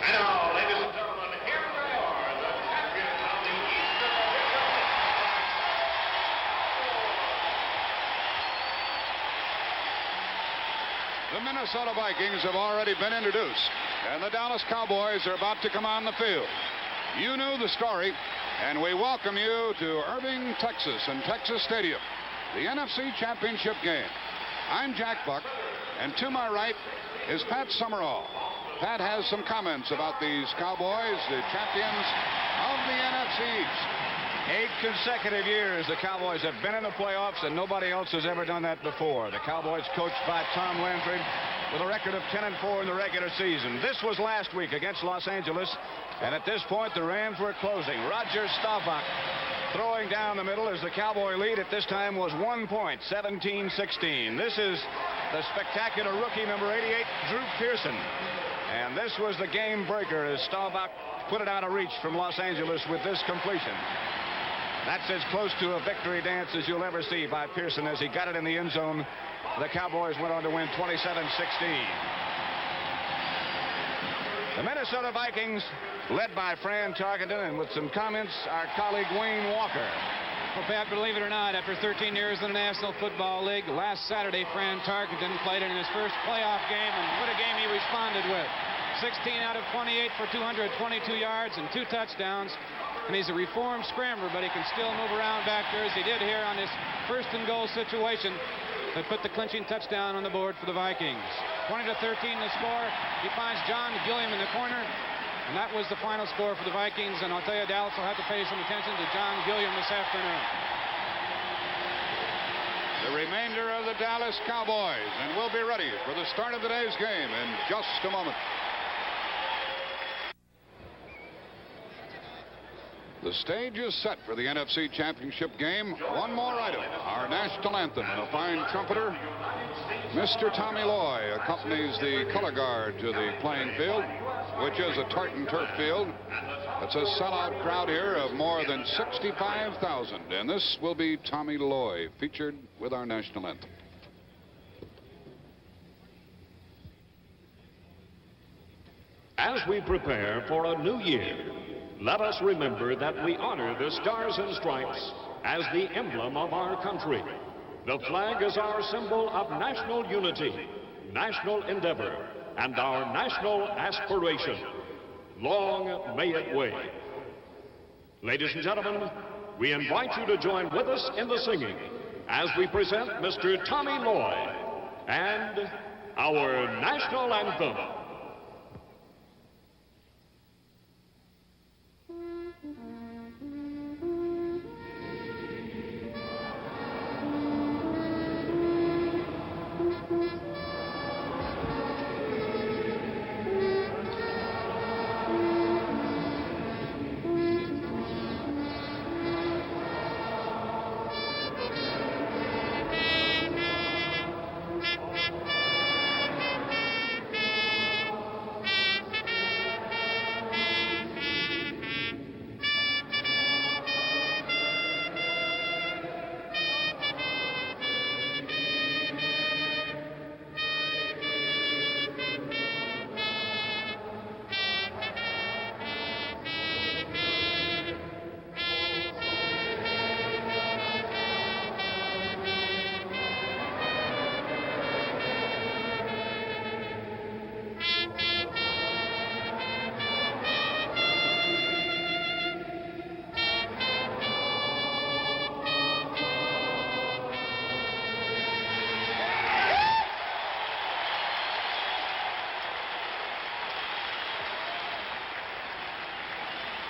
Now, ladies and gentlemen, here they are, the champions of the Eastern Division. The Minnesota Vikings have already been introduced, and the Dallas Cowboys are about to come on the field. You knew the story, and we welcome you to Irving, Texas, and Texas Stadium, the NFC Championship game. I'm Jack Buck, and to my right is Pat Summerall. Pat has some comments about these Cowboys, the champions of the NFC East. 8 consecutive years the Cowboys have been in the playoffs, and nobody else has ever done that before. The Cowboys coached by Tom Landry with a record of 10-4 in the regular season. This was last week against Los Angeles, and at this point the Rams were closing. Roger Staubach throwing down the middle as the Cowboy lead at this time was 1 point, 17-16. This is the spectacular rookie number 88, Drew Pearson. And this was the game breaker as Staubach put it out of reach from Los Angeles with this completion. That's as close to a victory dance as you'll ever see by Pearson as he got it in the end zone. The Cowboys went on to win 27-16. The Minnesota Vikings, led by Fran Tarkenton, and with some comments, our colleague Wayne Walker. Well, Pat, believe it or not, after 13 years in the National Football League, last Saturday, Fran Tarkenton played in his first playoff game, and what a game he responded with. 16 out of 28 for 222 yards and 2 touchdowns. And he's a reformed scrambler, but he can still move around back there as he did here on this first and goal situation that put the clinching touchdown on the board for the Vikings. 20-13 the score. He finds John Gilliam in the corner, and that was the final score for the Vikings. And I'll tell you, Dallas will have to pay some attention to John Gilliam this afternoon. The remainder of the Dallas Cowboys, and we'll be ready for the start of today's game in just a moment. The stage is set for the NFC Championship game. One more item, our national anthem, and a fine trumpeter. Mr. Tommy Loy accompanies the color guard to the playing field, which is a tartan turf field. It's a sellout crowd here of more than 65,000, and this will be Tommy Loy, featured with our national anthem. As we prepare for a new year, let us remember that we honor the Stars and Stripes as the emblem of our country. The flag is our symbol of national unity, national endeavor, and our national aspiration. Long may it wave. Ladies and gentlemen, we invite you to join with us in the singing as we present Mr. Tommy Loy and our national anthem.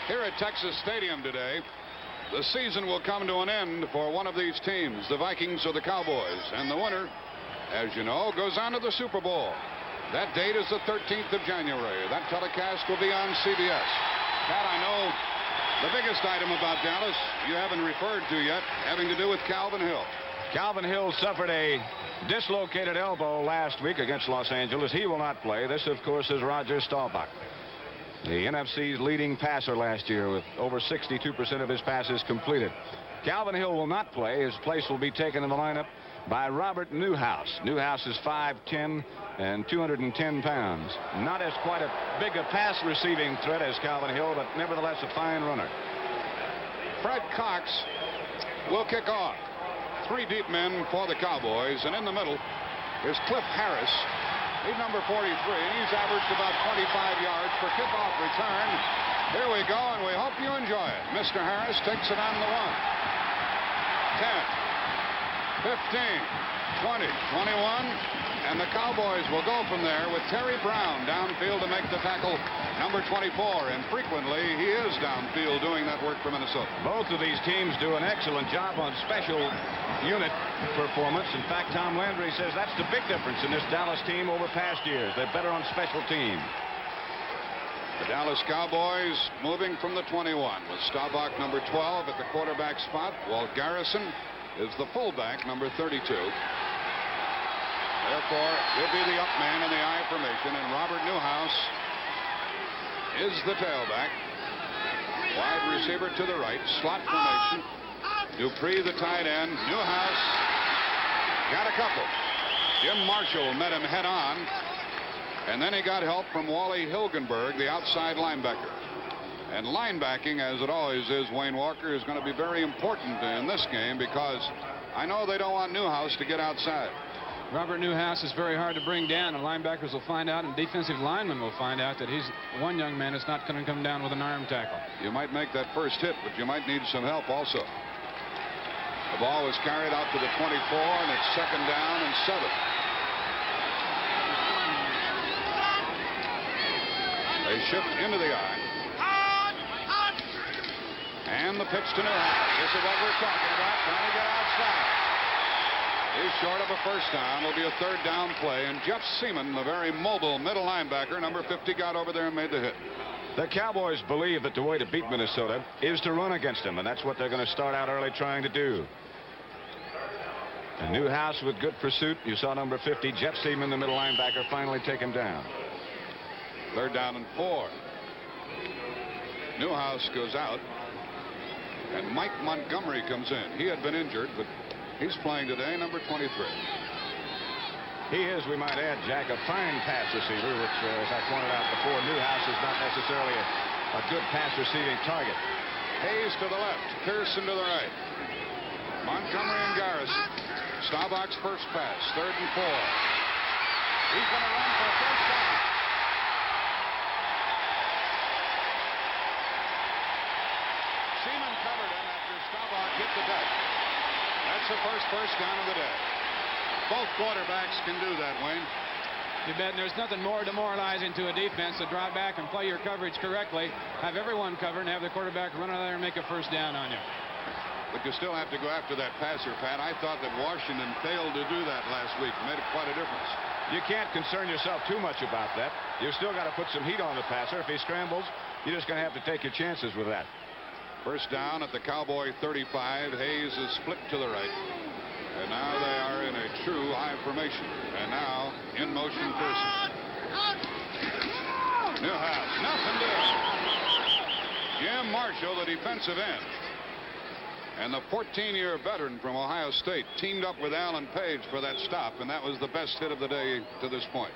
Here at Texas Stadium today, the season will come to an end for one of these teams, the Vikings or the Cowboys. And the winner, as you know, goes on to the Super Bowl. That date is the 13th of January. That telecast will be on CBS. Pat, I know the biggest item about Dallas you haven't referred to yet, having to do with Calvin Hill. Calvin Hill suffered a dislocated elbow last week against Los Angeles. He will not play. This, of course, is Roger Staubach, the NFC's leading passer last year with over 62% of his passes completed. Calvin Hill will not play. His place will be taken in the lineup by Robert Newhouse. Newhouse is 5'10" and 210 pounds. Not as quite a big a pass receiving threat as Calvin Hill, but nevertheless a fine runner. Fred Cox will kick off. 3 deep men for the Cowboys, and in the middle is Cliff Harris. He's number 43, and he's averaged about 25 yards per kickoff return. Here we go, and we hope you enjoy it. Mr. Harris takes it on the 1. 10, 15, 20, 21, and the Cowboys will go from there with Terry Brown downfield to make the tackle, number 24, and frequently he is downfield doing that work for Minnesota. Both of these teams do an excellent job on special unit performance. In fact, Tom Landry says that's the big difference in this Dallas team over past years. They're better on special teams. The Dallas Cowboys moving from the 21 with Staubach number 12 at the quarterback spot. Walt Garrison is the fullback, number 32. Therefore, he'll be the up man in the I formation, and Robert Newhouse is the tailback. Wide receiver to the right, slot formation. Dupree the tight end. Newhouse got a couple. Jim Marshall met him head on, and then he got help from Wally Hilgenberg, the outside linebacker. And linebacking, as it always is, Wayne Walker, is going to be very important in this game because I know they don't want Newhouse to get outside. Robert Newhouse is very hard to bring down, and linebackers will find out, and defensive linemen will find out that he's one young man that's not going to come down with an arm tackle. You might make that first hit, but you might need some help also. The ball was carried out to the 24, and it's 2nd down and 7. They shift into the I. And the pitch to Newhouse. This is what we're talking about, trying to get outside. He's short of a first down. It'll be a 3rd down play, and Jeff Seaman, the very mobile middle linebacker, number 50, got over there and made the hit. The Cowboys believe that the way to beat Minnesota is to run against them, and that's what they're going to start out early trying to do. And Newhouse with good pursuit. You saw number 50, Jeff Seaman, the middle linebacker, finally take him down. 3rd down and 4. Newhouse goes out, and Mike Montgomery comes in. He had been injured, but he's playing today, number 23. He is, we might add, Jack, a fine pass receiver, which, as I pointed out before, Newhouse is not necessarily a good pass receiving target. Hayes to the left, Pearson to the right. Montgomery and Garrison. Staubach's first pass, 3rd and 4. He's going to run for a first down. Seaman covered him after Staubach hit the deck. That's the first down of the day. Both quarterbacks can do that, Wayne. You bet. And there's nothing more demoralizing to a defense to drop back and play your coverage correctly, have everyone covered, and have the quarterback run out there and make a first down on you. But you still have to go after that passer, Pat. I thought that Washington failed to do that last week. Made it quite a difference. You can't concern yourself too much about that. You've still got to put some heat on the passer. If he scrambles, you're just going to have to take your chances with that. First down at the Cowboy 35. Hayes is split to the right. And now they are in a true I formation. And now in motion Pearson. Newhouse, nothing doing. Jim Marshall, the defensive end. And the 14-year veteran from Ohio State teamed up with Alan Page for that stop, and that was the best hit of the day to this point.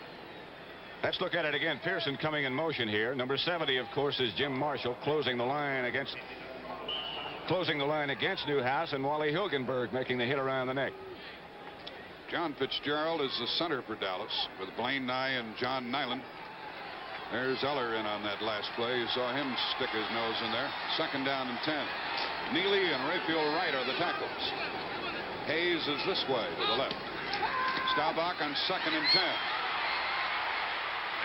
Let's look at it again. Pearson coming in motion here. Number 70, of course, is Jim Marshall, closing the line against Newhouse, and Wally Hilgenberg making the hit around the neck. John Fitzgerald is the center for Dallas with Blaine Nye and John Nyland. There's Eller in on that last play. You saw him stick his nose in there. 2nd down and 10. Neely and Rayfield Wright are the tackles. Hayes is this way to the left. Staubach on 2nd and 10.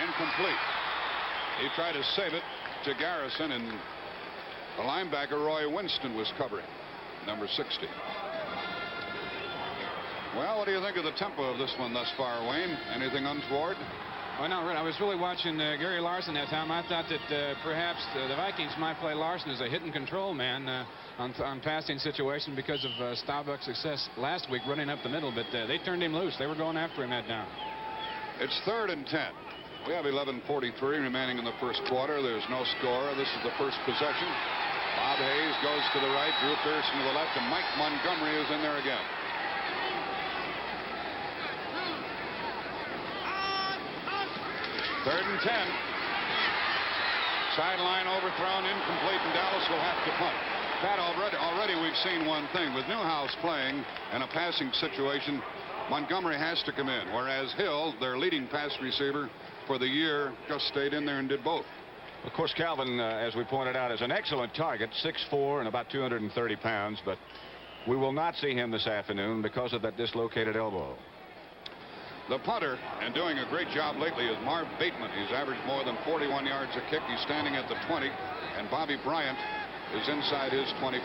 Incomplete. He tried to save it to Garrison, and the linebacker Roy Winston was covering, number 60. Well, what do you think of the tempo of this one thus far, Wayne? Anything untoward? Oh, no, I was really watching Gary Larson that time. I thought that perhaps the Vikings might play Larson as a hit and control man on passing situation because of Staubach's success last week running up the middle, but they turned him loose. They were going after him that down. It's 3rd and 10. We have 11:43 remaining in the first quarter. There's no score. This is the first possession. Bob Hayes goes to the right, Drew Pearson to the left, and Mike Montgomery is in there again. 3rd and 10. Sideline overthrown, incomplete, and Dallas will have to punt. Pat, already we've seen one thing. With Newhouse playing in a passing situation, Montgomery has to come in, whereas Hill, their leading pass receiver for the year, just stayed in there and did both. Of course, Calvin, as we pointed out, is an excellent target, 6'4" and about 230 pounds, but we will not see him this afternoon because of that dislocated elbow. The punter, and doing a great job lately, is Marv Bateman. He's averaged more than 41 yards a kick. He's standing at the 20, and Bobby Bryant is inside his 25.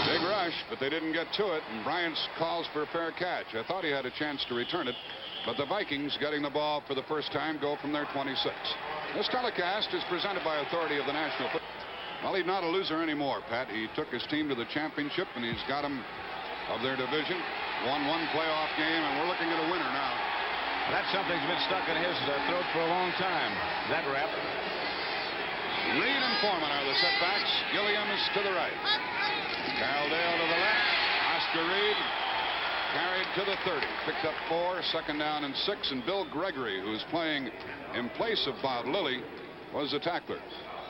Big rush, but they didn't get to it, and Bryant calls for a fair catch. I thought he had a chance to return it, but the Vikings, getting the ball for the first time, go from their 26. This telecast is presented by authority of the National Football. Well, he's not a loser anymore, Pat. He took his team to the championship, and he's got them of their division. Won one playoff game, and we're looking at a winner now. That something's been stuck in his throat for a long time. That rep. Reed and Foreman are the setbacks. Gilliam is to the right. Carroll Dale to the left. Oscar Reed carried to the 30. Picked up 4, 2nd down and 6. And Bill Gregory, who's playing in place of Bob Lilly, was the tackler.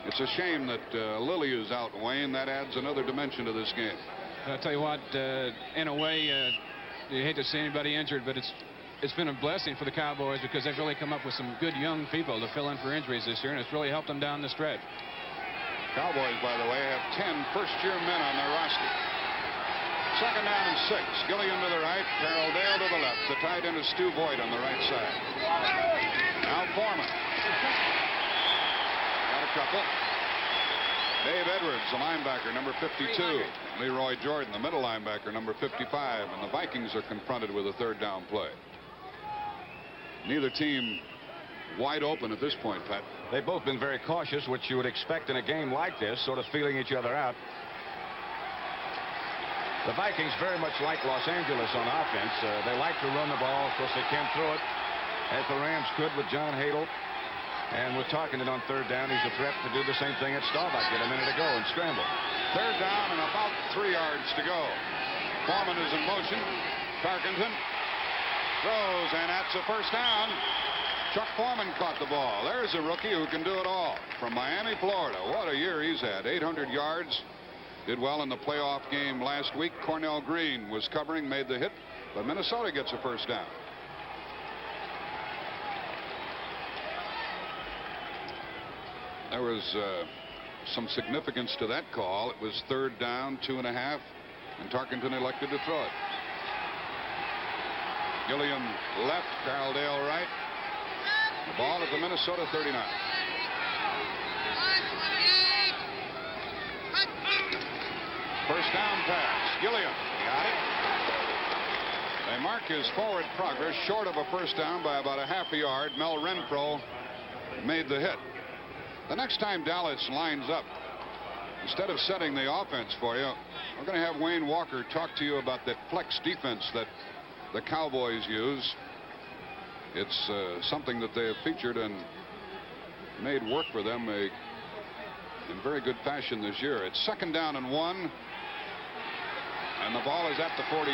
It's a shame that Lilly is out, Wayne. That adds another dimension to this game. I'll tell you what, in a way, you hate to see anybody injured, but it's been a blessing for the Cowboys because they've really come up with some good young people to fill in for injuries this year, and it's really helped them down the stretch. Cowboys, by the way, have 10 first-year men on their roster. 2nd down and 6. Gilliam to the right, Carroll Dale to the left. The tight end is Stu Boyd on the right side. Now Foreman. Got a couple. Dave Edwards, the linebacker, number 52. Leroy Jordan, the middle linebacker, number 55. And the Vikings are confronted with a 3rd down play. Neither team wide open at this point, Pat. They've both been very cautious, which you would expect in a game like this, sort of feeling each other out. The Vikings very much like Los Angeles on offense. They like to run the ball. Of course, they can't throw it, as the Rams could with John Hadle. And with Tarkenton on 3rd down, he's a threat to do the same thing at Staubach did a minute ago and scramble. 3rd down and about 3 yards to go. Foreman is in motion. Tarkenton throws, and that's a 1st down. Chuck Foreman caught the ball. There's a rookie who can do it all. From Miami, Florida. What a year he's had. 800 yards. Did well in the playoff game last week. Cornell Green was covering, made the hit, but Minnesota gets a 1st down. There was some significance to that call. It was 3rd down, 2.5, and Tarkenton elected to throw it. Gilliam left, Carroll Dale right. The ball at the Minnesota 39. First down pass. Gilliam got it. They mark his forward progress short of a 1st down by about a half a yard. Mel Renfro made the hit. The next time Dallas lines up, instead of setting the offense for you, we're going to have Wayne Walker talk to you about that flex defense that the Cowboys use. It's something that they have featured and made work for them in very good fashion this year. It's 2nd down and 1, and the ball is at the 48.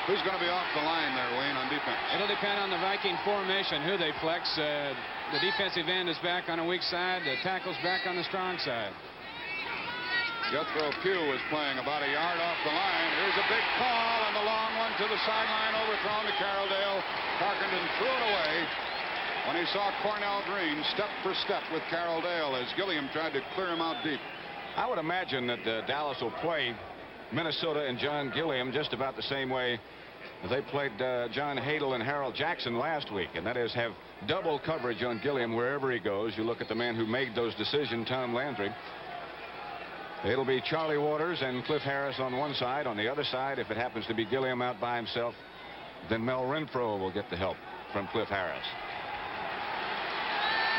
Who's going to be off the line there, Wayne, on defense? It'll depend on the Viking formation, who they flex. The defensive end is back on a weak side. The tackle's back on the strong side. Jethro Pugh was playing about a yard off the line. Here's a big call, and the long one to the sideline, overthrown to Carroll Dale. Tarkenton threw it away when he saw Cornell Green step for step with Carroll Dale as Gilliam tried to clear him out deep. I would imagine that Dallas will play Minnesota and John Gilliam just about the same way they played John Hadle and Harold Jackson last week, and that is have double coverage on Gilliam wherever he goes. You look at the man who made those decisions, Tom Landry. It'll be Charlie Waters and Cliff Harris on one side. On the other side, if it happens to be Gilliam out by himself, then Mel Renfro will get the help from Cliff Harris.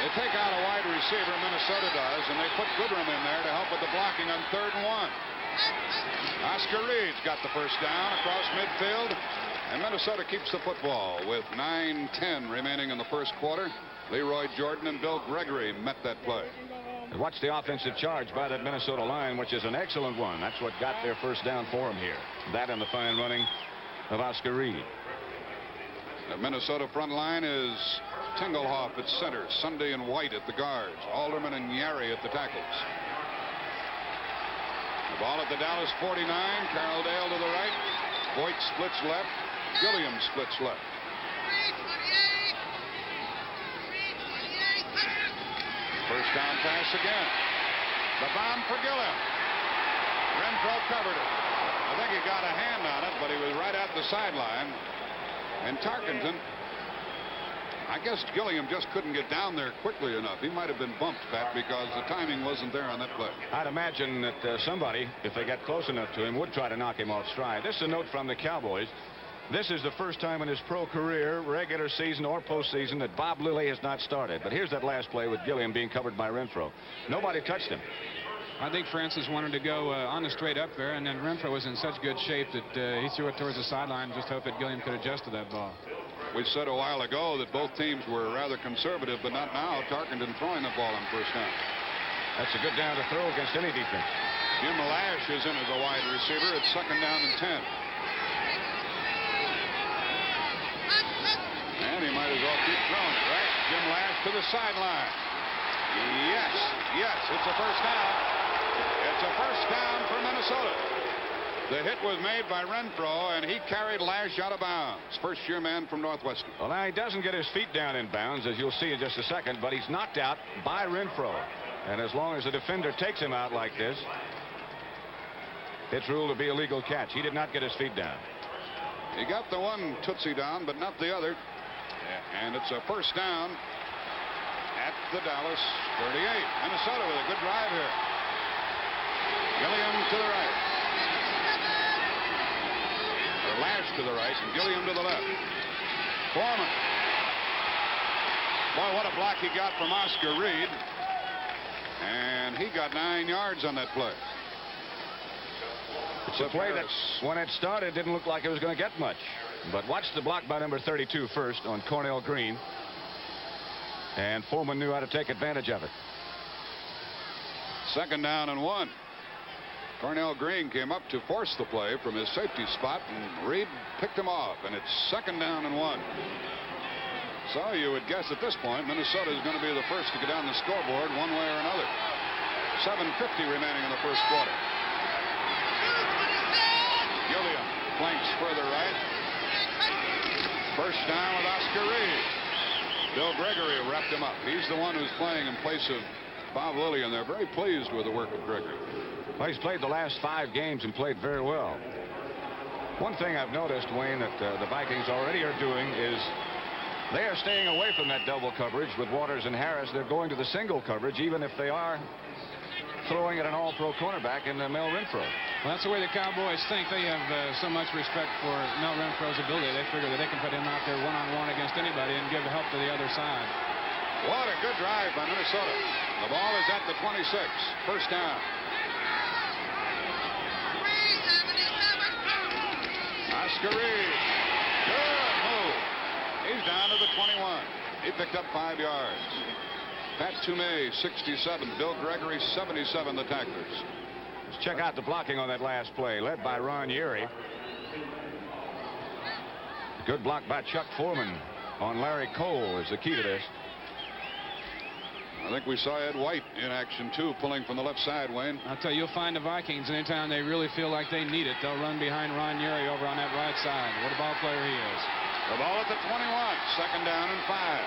They take out a wide receiver, Minnesota does, and they put Goodrum in there to help with the blocking on 3rd and 1. Oscar Reed's got the 1st down across midfield, and Minnesota keeps the football with 9:10 remaining in the 1st quarter. Leroy Jordan and Bill Gregory met that play. And watch the offensive charge by that Minnesota line, which is an excellent one. That's what got their 1st down for them here. That and the fine running of Oscar Reed. The Minnesota front line is Tingelhoff at center, Sunday and White at the guards, Alderman and Yary at the tackles. The ball at the Dallas 49. Carroll Dale to the right. Voigt splits left. Gilliam splits left. First down pass again. The bomb for Gilliam. Renfro covered it. I think he got a hand on it, but he was right at the sideline. And Tarkenton, I guess Gilliam just couldn't get down there quickly enough. He might have been bumped, Pat, because the timing wasn't there on that play. I'd imagine that somebody, if they got close enough to him, would try to knock him off stride. This is a note from the Cowboys. This is the first time in his pro career, regular season or postseason, that Bob Lilly has not started. But here's that last play with Gilliam being covered by Renfro. Nobody touched him. I think Francis wanted to go on the straight up there, and then Renfro was in such good shape that he threw it towards the sideline and just hoped that Gilliam could adjust to that ball. We said a while ago that both teams were rather conservative, but not now. Tarkenton throwing the ball on first down. That's a good down to throw against any defense. Jim Lash is in as a wide receiver. It's second down and 10. And he might as well keep throwing it, right? Jim Lash to the sideline. Yes, it's a first down. It's a first down for Minnesota. The hit was made by Renfro, and he carried Lash out of bounds. First-year man from Northwestern. Well, now he doesn't get his feet down in bounds, as you'll see in just a second, but he's knocked out by Renfro. And as long as the defender takes him out like this, it's ruled to be a legal catch. He did not get his feet down. He got the one tootsie down, but not the other. And it's a first down at the Dallas 38. Minnesota with a good drive here. Gilliam to the right. Or Lash to the right and Gilliam to the left. Foreman. Boy, what a block he got from Oscar Reed. And he got 9 yards on that play. It's a play that, when it started, didn't look like it was going to get much. But watch the block by number 32 first on Cornell Green. And Foreman knew how to take advantage of it. Second down and 1. Cornell Green came up to force the play from his safety spot, and Reed picked him off, and it's second down and 1. So you would guess at this point Minnesota is going to be the first to get down the scoreboard one way or another. 7:50 remaining in the first quarter. Gilliam flanks further right. First down with Oscar Reed. Bill Gregory wrapped him up. He's the one who's playing in place of Bob Lilly, and they're very pleased with the work of Gregory. Well, he's played the last 5 games and played very well. One thing I've noticed, Wayne, that the Vikings already are doing is they are staying away from that double coverage with Waters and Harris. They're going to the single coverage, even if they are throwing at an all-pro cornerback in Mel Renfro. Well, that's the way the Cowboys think. They have so much respect for Mel Renfro's ability. They figure that they can put him out there one-on-one against anybody and give help to the other side. What a good drive by Minnesota. The ball is at the 26. First down. Oscar Reed. Good move. He's down to the 21. He picked up 5 yards. Pat Toomey, 67. Bill Gregory, 77, the tacklers. Let's check out the blocking on that last play, led by Ron Yary. Good block by Chuck Foreman on Larry Cole is the key to this. I think we saw Ed White in action, too, pulling from the left side, Wayne. I'll tell you, you'll find the Vikings anytime they really feel like they need it. They'll run behind Ron Yary over on that right side. What a ball player he is. The ball at the 21. Second down and 5.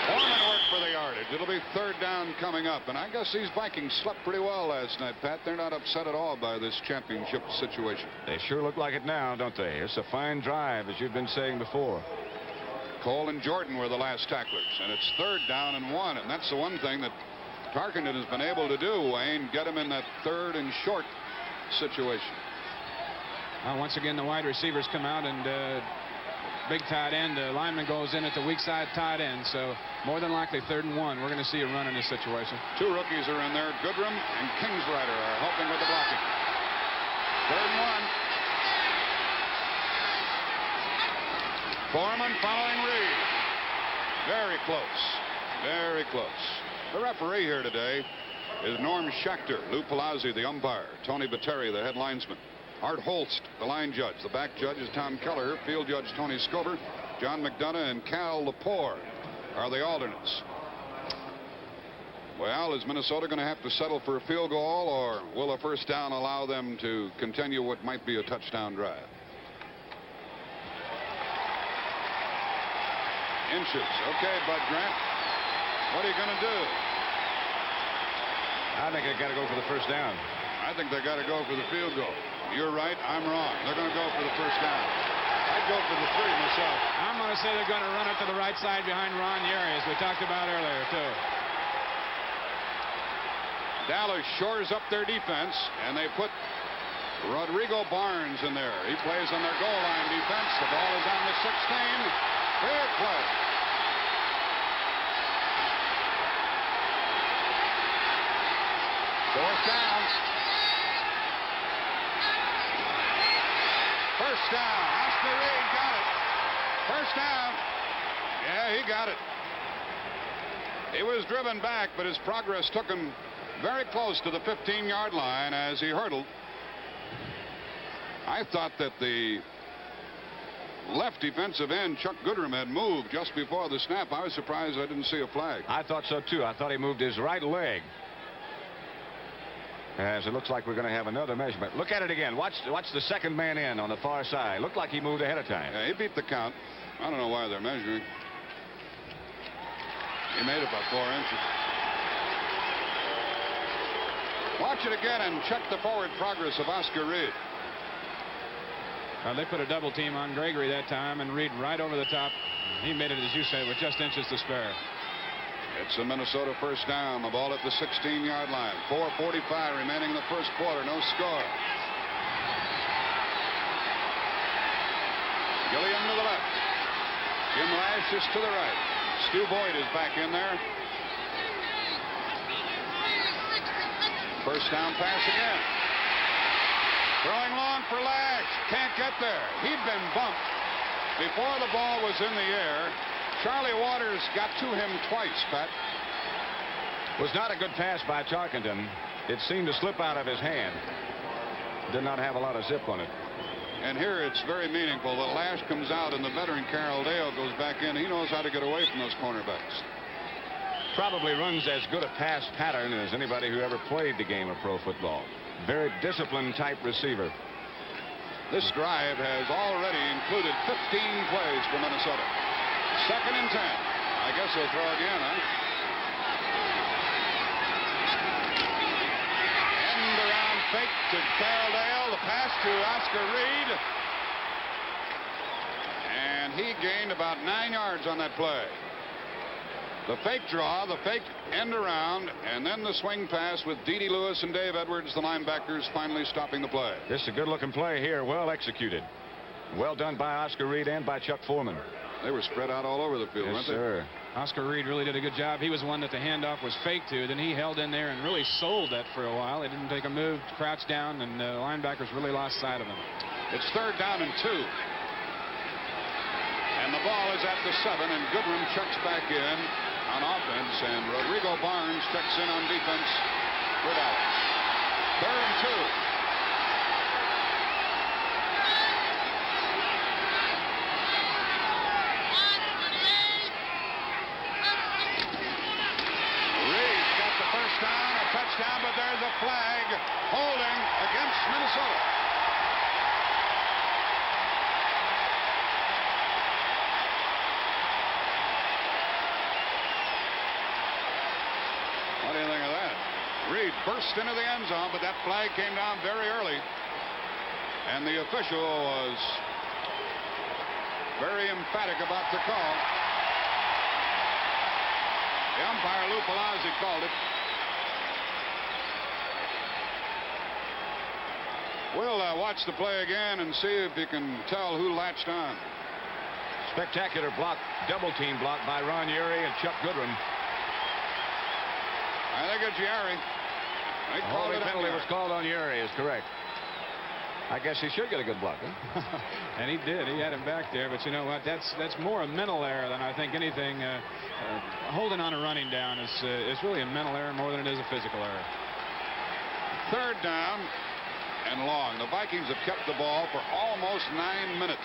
Foreman worked for the yardage. It'll be third down coming up. And I guess these Vikings slept pretty well last night, Pat. They're not upset at all by this championship situation. They sure look like it now, don't they? It's a fine drive, as you've been saying before. Cole and Jordan were the last tacklers. And it's third down and 1. And that's the one thing that Tarkenton has been able to do, Wayne, get him in that third and short situation. Once again, the wide receivers come out, and big tight end, the lineman goes in at the weak side tight end. So more than likely third and 1. We're going to see a run in this situation. 2 rookies are in there. Goodrum and Kingsrider are helping with the blocking. Third and 1. Foreman following Reed. Very close. Very close. The referee here today is Norm Schechter, Lou Palazzi, the umpire, Tony Batteri, the head linesman, Art Holst, the line judge. The back judge is Tom Keller, field judge Tony Scober, John McDonough, and Cal Lepore are the alternates. Well, is Minnesota going to have to settle for a field goal, or will a first down allow them to continue what might be a touchdown drive? Inches. Okay, Bud Grant. What are you going to do? I think they've got to go for the first down. I think they got to go for the field goal. You're right. I'm wrong. They're going to go for the first down. I'd go for the 3 myself. I'm going to say they're going to run it to the right side behind Ron Yeri, as we talked about earlier, too. Dallas shores up their defense, and they put Rodrigo Barnes in there. He plays on their goal line defense. The ball is on the 16. Clear play. Fourth down. First down. Oscar Reed got it. First down. Yeah, he got it. He was driven back, but his progress took him very close to the 15-yard line as he hurdled. I thought that the left defensive end, Chuck Goodrum, had moved just before the snap. I was surprised I didn't see a flag. I thought so, too. I thought he moved his right leg. As it looks like we're going to have another measurement. Look at it again. Watch the second man in on the far side. Looked like he moved ahead of time. Yeah, he beat the count. I don't know why they're measuring. He made it by 4 inches. Watch it again and check the forward progress of Oscar Reed. They put a double team on Gregory that time, and Reed right over the top. He made it, as you said, with just inches to spare. It's a Minnesota first down. The ball at the 16-yard line. 4:45 remaining in the first quarter. No score. Gilliam to the left. Jim Lash is to the right. Stu Boyd is back in there. First down pass again. Throwing long for Lash. Can't get there. He'd been bumped before the ball was in the air. Charlie Waters got to him twice, Pat. Was not a good pass by Tarkenton. It seemed to slip out of his hand. Did not have a lot of zip on it. And here it's very meaningful that Lash comes out and the veteran Carroll Dale goes back in. He knows how to get away from those cornerbacks. Probably runs as good a pass pattern as anybody who ever played the game of pro football. Very disciplined type receiver. This drive has already included 15 plays for Minnesota. 2nd and 10. I guess they'll throw again, huh? End around fake to Carroll Dale. The pass to Oscar Reed. And he gained about 9 yards on that play. The fake draw, the fake end around, and then the swing pass with Dede Lewis and Dave Edwards, the linebackers, finally stopping the play. This is a good-looking play here. Well executed. Well done by Oscar Reed and by Chuck Foreman. They were spread out all over the field, weren't they? Yes, sir. Oscar Reed really did a good job. He was one that the handoff was fake to. Then he held in there and really sold that for a while. He didn't take a move, crouched down, and the linebackers really lost sight of him. It's 3rd down and 2. And the ball is at the 7, and Goodrum checks back in on offense, and Rodrigo Barnes checks in on defense for Dallas. 3rd and 2. Reed's got the first down, a touchdown, but there's a flag holding against Minnesota. What do you think of that? Reed burst into the end zone, but that flag came down very early. And the official was very emphatic about the call. The umpire, Lou Palazzi, called it. We'll watch the play again and see if you can tell who latched on. Spectacular block, double team block by Ron Yeri and Chuck Goodrum. I think it's Yeri. Holding penalty was called on Yeri, is correct. I guess he should get a good block. Huh? And he did. He had him back there. But you know what? That's more a mental error than I think anything. Holding on a running down is really a mental error more than it is a physical error. Third down and long. The Vikings have kept the ball for almost 9 minutes.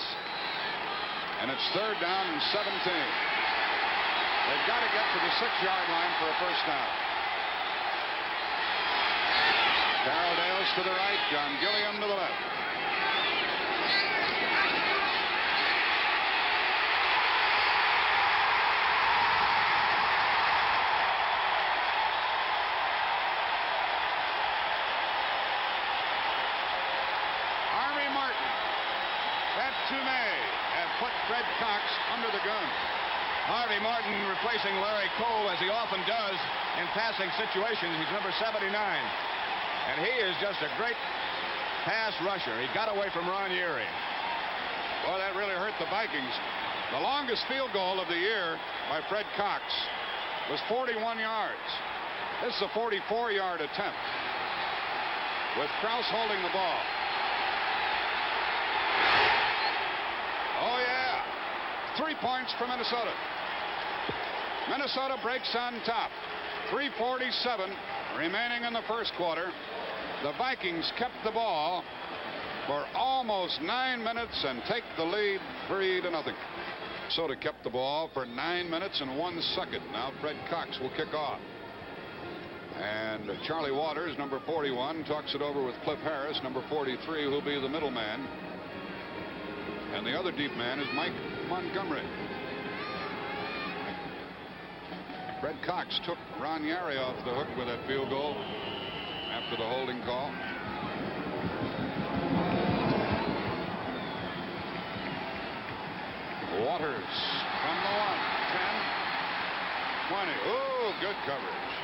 And it's third down and 17. They've got to get to the 6-yard line for a first down. Carroll Dales to the right, John Gilliam to the left. Harvey Martin, Pat Toomey have put Fred Cox under the gun. Harvey Martin replacing Larry Cole, as he often does in passing situations. He's number 79. And he is just a great pass rusher. He got away from Ron Yeary. Boy, that really hurt the Vikings. The longest field goal of the year by Fred Cox was 41 yards. This is a 44-yard attempt with Krause holding the ball. Oh, yeah. 3 points for Minnesota. Minnesota breaks on top. 3:47 remaining in the first quarter. The Vikings kept the ball for almost 9 minutes and take the lead 3-0. Minnesota kept the ball for 9 minutes and 1 second. Now Fred Cox will kick off. And Charlie Waters, number 41, talks it over with Cliff Harris, number 43, who'll be the middleman. And the other deep man is Mike Montgomery. Fred Cox took Ron Yeary off the hook with that field goal after the holding call. Waters from the 1, 10, 20. Oh, good coverage.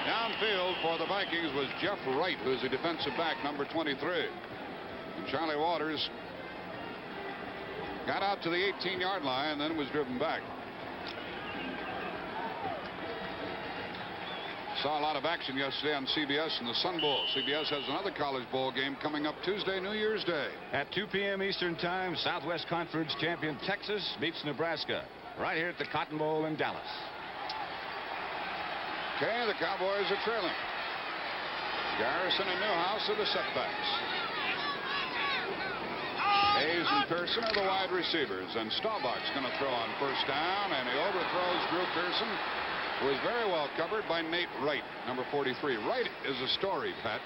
Downfield for the Vikings was Jeff Wright, who's a defensive back, number 23. And Charlie Waters got out to the 18-yard line and then was driven back. Saw a lot of action yesterday on CBS in the Sun Bowl. CBS has another college bowl game coming up Tuesday, New Year's Day. At 2 p.m. Eastern Time, Southwest Conference champion Texas meets Nebraska right here at the Cotton Bowl in Dallas. Okay, the Cowboys are trailing. Garrison and Newhouse are the setbacks. Hayes and Pearson are the wide receivers. And Staubach's going to throw on first down, and he overthrows Drew Pearson, who is very well covered by Nate Wright, number 43. Wright is a story, Pat.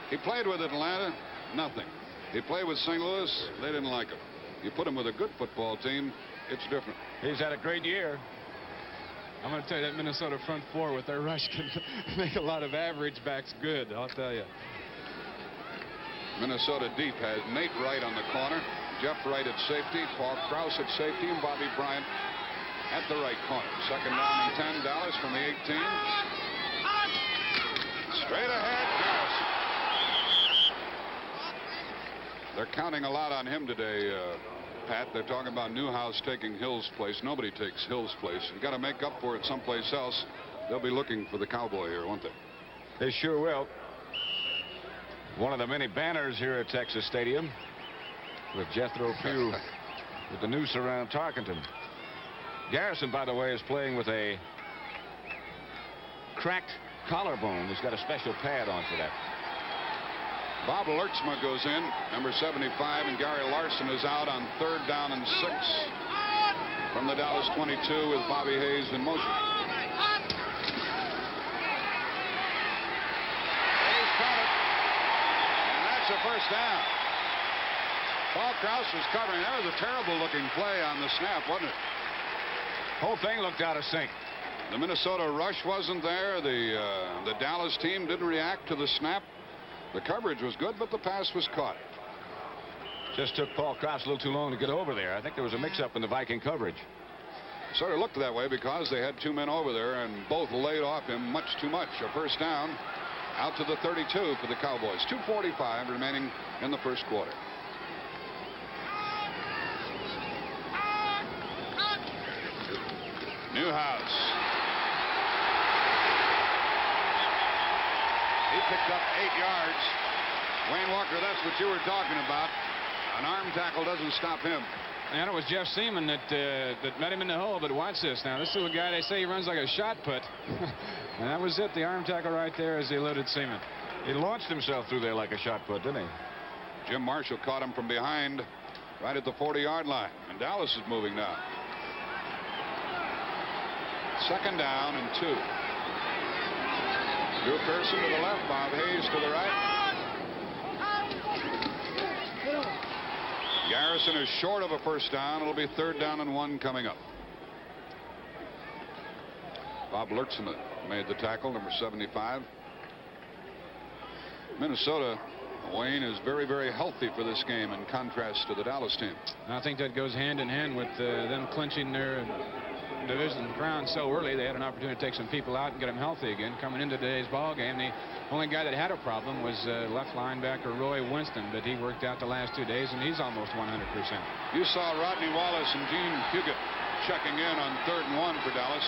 He played with Atlanta, nothing. He played with St. Louis, they didn't like him. You put him with a good football team, it's different. He's had a great year. I'm going to tell you that Minnesota front four with their rush can make a lot of average backs good, I'll tell you. Minnesota deep has Nate Wright on the corner, Jeff Wright at safety, Paul Krause at safety, and Bobby Bryant at the right corner. Second down and 10, Dallas from the 18. Straight ahead, Garrison. They're counting a lot on him today, Pat. They're talking about Newhouse taking Hill's place. Nobody takes Hill's place. You got to make up for it someplace else. They'll be looking for the Cowboy here, won't they? They sure will. One of the many banners here at Texas Stadium with Jethro Pugh with the noose around Tarkenton. Garrison, by the way, is playing with a cracked collarbone. He's got a special pad on for that. Bob Lertzma goes in, number 75, and Gary Larson is out on third down and 6 from the Dallas 22 with Bobby Hayes in motion. Hayes caught it, and that's a first down. Paul Krause was covering. That was a terrible-looking play on the snap, wasn't it? Whole thing looked out of sync. The Minnesota rush wasn't there. The Dallas team didn't react to the snap. The coverage was good, but the pass was caught. Just took Paul Krause a little too long to get over there. I think there was a mix-up in the Viking coverage. Sort of looked that way because they had 2 men over there, and both laid off him much too much. A first down out to the 32 for the Cowboys. 2:45 remaining in the first quarter. Newhouse. He picked up 8 yards Wayne Walker, that's what you were talking about. An arm tackle doesn't stop him. And it was Jeff Seaman that met him in the hole. But watch this now. This little guy, they say he runs like a shot put. And that was it. The arm tackle right there as he eluded Seaman. He launched himself through there like a shot put, didn't he? Jim Marshall caught him from behind right at the 40-yard line. And Dallas is moving now. 2nd down and 2. Drew Pearson to the left. Bob Hayes to the right. Garrison is short of a first down. It'll be 3rd down and 1 coming up. Bob Lurtzen made the tackle, number 75. Minnesota, Wayne, is very, very healthy for this game in contrast to the Dallas team. I think that goes hand in hand with them clinching their division crown so early. They had an opportunity to take some people out and get them healthy again. Coming into today's ball game, the only guy that had a problem was left linebacker Roy Winston, but he worked out the last 2 days, and he's almost 100%. You saw Rodney Wallace and Gene Huguet checking in on 3rd and 1 for Dallas.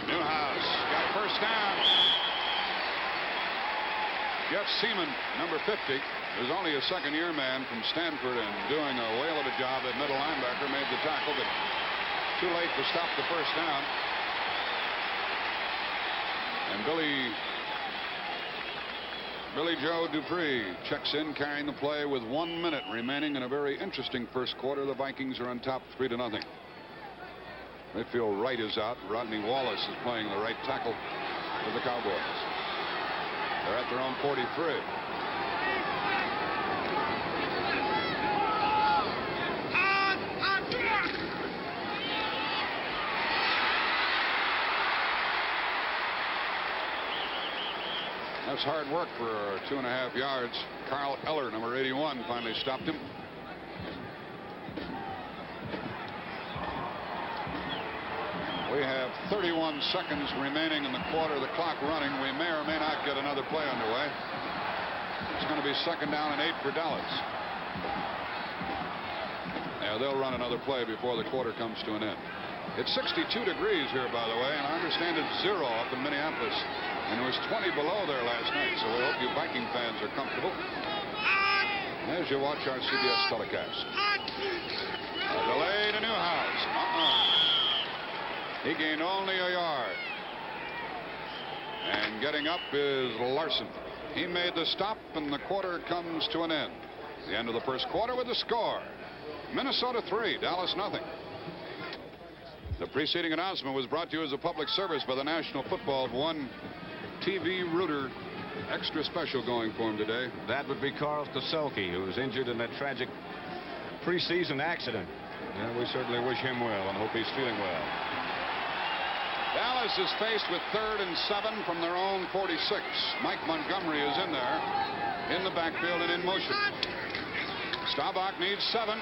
Newhouse got a first down. Jeff Seaman, number 50, who's only a second-year man from Stanford and doing a whale of a job at middle linebacker, made the tackle, but too late to stop the first down. And Billy Joe Dupree checks in, carrying the play with 1 minute remaining in a very interesting first quarter. The Vikings are on top 3-0. They feel Wright is out. Rodney Wallace is playing the right tackle for the Cowboys. They're at their own 43. That's hard work for 2.5 yards. Carl Eller, number 81, finally stopped him. We have 31 seconds remaining in the quarter. The clock running. We may or may not get another play underway. It's going to be 2nd down and 8 for Dallas. Yeah, they'll run another play before the quarter comes to an end. It's 62 degrees here, by the way, and I understand it's 0 up in Minneapolis. And it was 20 below there last night, so we hope you Viking fans are comfortable as you watch our CBS telecast. A delay to Newhouse. He gained only a yard. And getting up is Larson. He made the stop, and the quarter comes to an end. The end of the first quarter with the score. Minnesota 3, Dallas nothing. The preceding announcement was brought to you as a public service by the National Football. One TV rooter extra special going for him today. That would be Carl Koselke, who was injured in that tragic preseason accident. And we certainly wish him well and hope he's feeling well. Dallas is faced with 3rd and 7 from their own 46. Mike Montgomery is in there, in the backfield and in motion. Staubach needs 7.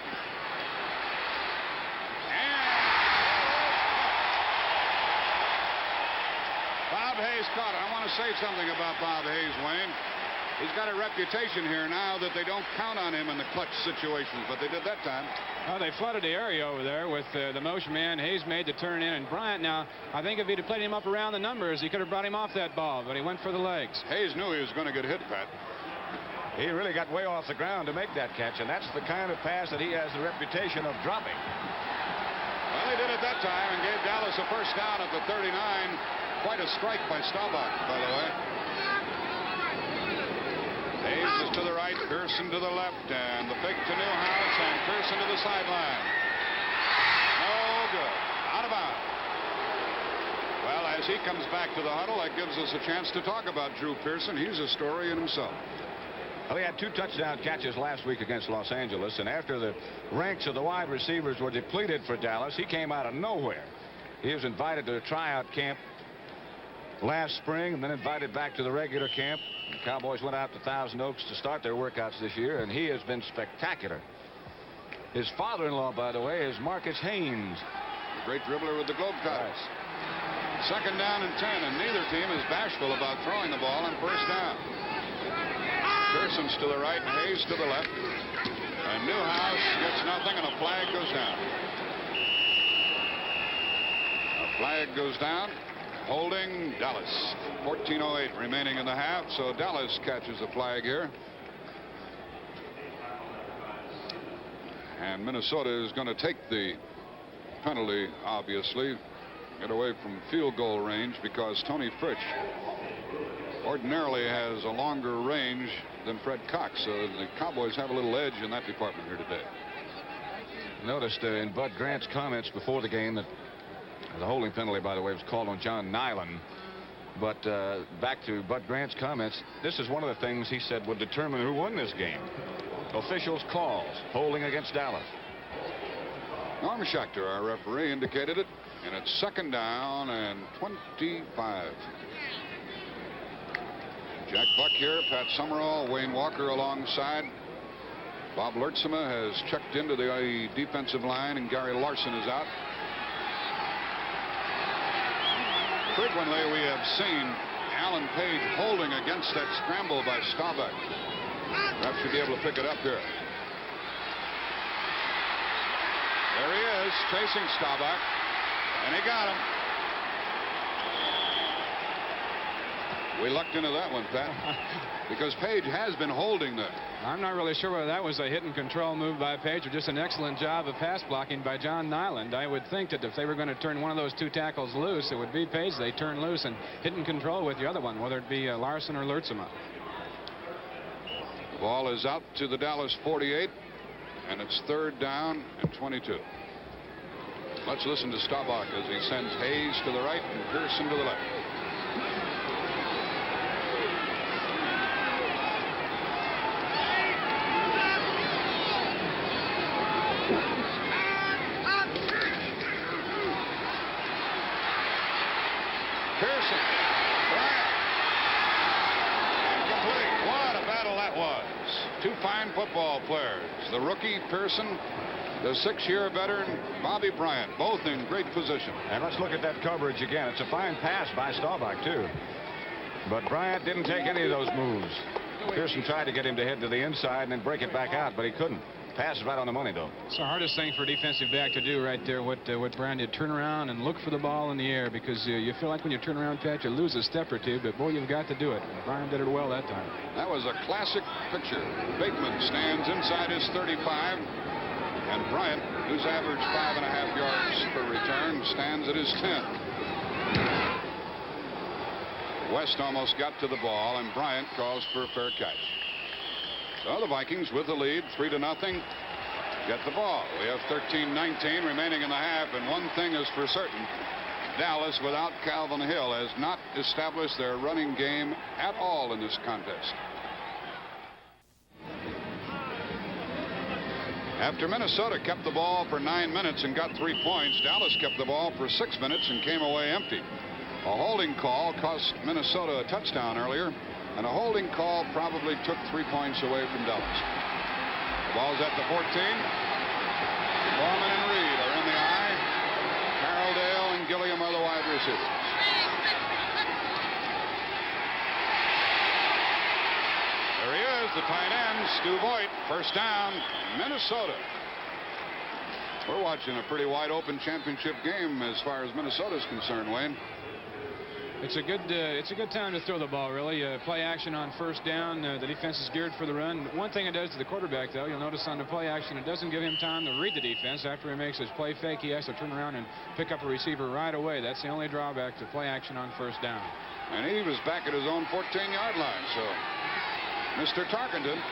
Bob Hayes caught it. I want to say something about Bob Hayes, Wayne. He's got a reputation here now that they don't count on him in the clutch situations, but they did that time. Well, they flooded the area over there with the motion man. Hayes made the turn in, and Bryant now, I think if he'd have played him up around the numbers, he could have brought him off that ball, but he went for the legs. Hayes knew he was going to get hit, Pat. He really got way off the ground to make that catch, and that's the kind of pass that he has the reputation of dropping. Well, he did it that time and gave Dallas a first down at the 39. Quite a strike by Staubach, by the way. Hayes is to the right, Pearson to the left, and the fake to Newhouse, and Pearson to the sideline. No good. Out of bounds. Well, as he comes back to the huddle, that gives us a chance to talk about Drew Pearson. He's a story in himself. Well, he had 2 touchdown catches last week against Los Angeles, and after the ranks of the wide receivers were depleted for Dallas, he came out of nowhere. He was invited to a tryout camp last spring and then invited back to the regular camp. The Cowboys went out to Thousand Oaks to start their workouts this year, and he has been spectacular. His father-in-law, by the way, is Marcus Haynes. A great dribbler with the Globetrotters. 2nd down and 10, and neither team is bashful about throwing the ball on first down. Pearson's to the right and Hayes to the left. And Newhouse gets nothing, and a flag goes down. A flag goes down. holding Dallas. 14:08 remaining in the half, so Dallas catches a flag here. And Minnesota is going to take the penalty, obviously, get away from field goal range, because Tony Fritsch ordinarily has a longer range than Fred Cox, so the Cowboys have a little edge in that department here today. Noticed in Bud Grant's comments before the game that the holding penalty, by the way, was called on John Nyland. But back to Bud Grant's comments, this is one of the things he said would determine who won this game. Officials' calls, holding against Dallas. Norm Schechter, our referee, indicated it, and it's 2nd down and 25. Jack Buck here, Pat Summerall, Wayne Walker alongside. Bob Lertzema has checked into the defensive line, and Gary Larson is out. Frequently we have seen Alan Page holding against that scramble by Staubach. Ref should be able to pick it up here. There he is, chasing Staubach, and he got him. We lucked into that one, Pat, because Page has been holding there. I'm not really sure whether that was a hit and control move by Page or just an excellent job of pass blocking by John Nyland. I would think that if they were going to turn one of those two tackles loose, it would be Page they turn loose and hit and control with the other one, whether it be Larson or Lertzema. The ball is out to the Dallas 48, and it's 3rd down and 22. Let's listen to Staubach as he sends Hayes to the right and Pearson to the left. Pearson, Bryant, incomplete. What a battle that was. Two fine football players. The rookie Pearson, the 6-year veteran Bobby Bryant, both in great position. And let's look at that coverage again. It's a fine pass by Staubach, too. But Bryant didn't take any of those moves. Pearson tried to get him to head to the inside and then break it back out, but he couldn't. Pass is right on the money, though. It's the hardest thing for a defensive back to do right there, what Bryant did. Turn around and look for the ball in the air, because you feel like when you turn around, Pat, you lose a step or two, but boy, you've got to do it. Bryant did it well that time. That was a classic picture. Bateman stands inside his 35, and Bryant, who's averaged 5.5 yards per return, stands at his 10. West almost got to the ball, and Bryant calls for a fair catch. So the Vikings with the lead, 3-0, get the ball. We have 13:19 remaining in the half, and one thing is for certain: Dallas, without Calvin Hill, has not established their running game at all in this contest. After Minnesota kept the ball for 9 minutes and got 3 points, Dallas kept the ball for 6 minutes and came away empty. A holding call cost Minnesota a touchdown earlier, and a holding call probably took 3 points away from Dallas. The ball's at the 14. Foreman and Reed are in the eye. Carroll Dale and Gilliam are the wide receivers. There he is, the tight end, Stu Voigt. 1st down, Minnesota. We're watching a pretty wide open championship game as far as Minnesota is concerned, Wayne. It's a good time to throw the ball, really. Play action on 1st down. The defense is geared for the run. One thing it does to the quarterback, though, you'll notice on the play action, it doesn't give him time to read the defense. After he makes his play fake, he has to turn around and pick up a receiver right away. That's the only drawback to play action on 1st down. And he was back at his own 14-yard line. So Mr. Tarkenton,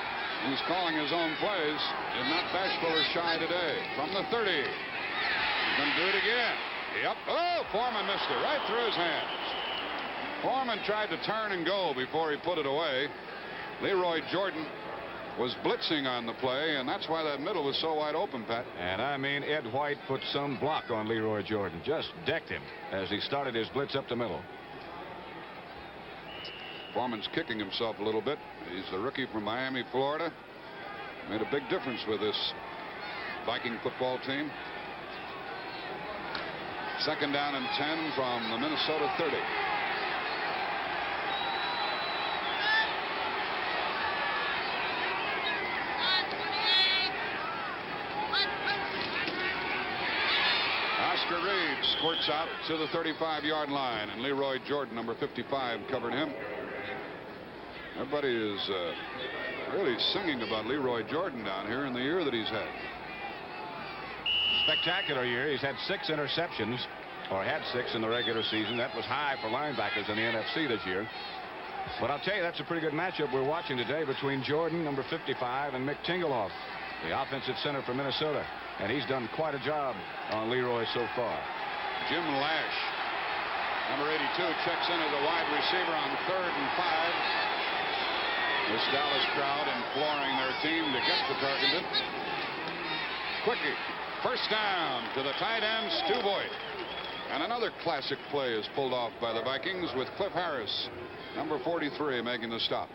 who's calling his own plays, is not bashful or shy today. From the 30. He's going to do it again. Yep. Oh, Foreman missed it right through his hands. Foreman tried to turn and go before he put it away. Leroy Jordan was blitzing on the play, and that's why that middle was so wide open, Pat. And I mean, Ed White put some block on Leroy Jordan. Just decked him as he started his blitz up the middle. Foreman's kicking himself a little bit. He's the rookie from Miami, Florida. Made a big difference with this Viking football team. 2nd down and 10 from the Minnesota 30. Oscar Reed squirts out to the 35-yard line, and Leroy Jordan, number 55, covered him. Everybody is really singing about Leroy Jordan down here in the year that he's had. Spectacular year. He's had 6 interceptions, or had 6 in the regular season. That was high for linebackers in the NFC this year. But I'll tell you, that's a pretty good matchup we're watching today between Jordan, number 55, and Mick Tingelhoff, the offensive center for Minnesota. And he's done quite a job on Leroy so far. Jim Lash, number 82, checks in as a wide receiver on 3rd and 5. This Dallas crowd imploring their team to get to Tarkenton. Quickie, first down to the tight end, Stu Boyd. And another classic play is pulled off by the Vikings with Cliff Harris, number 43, making the stop.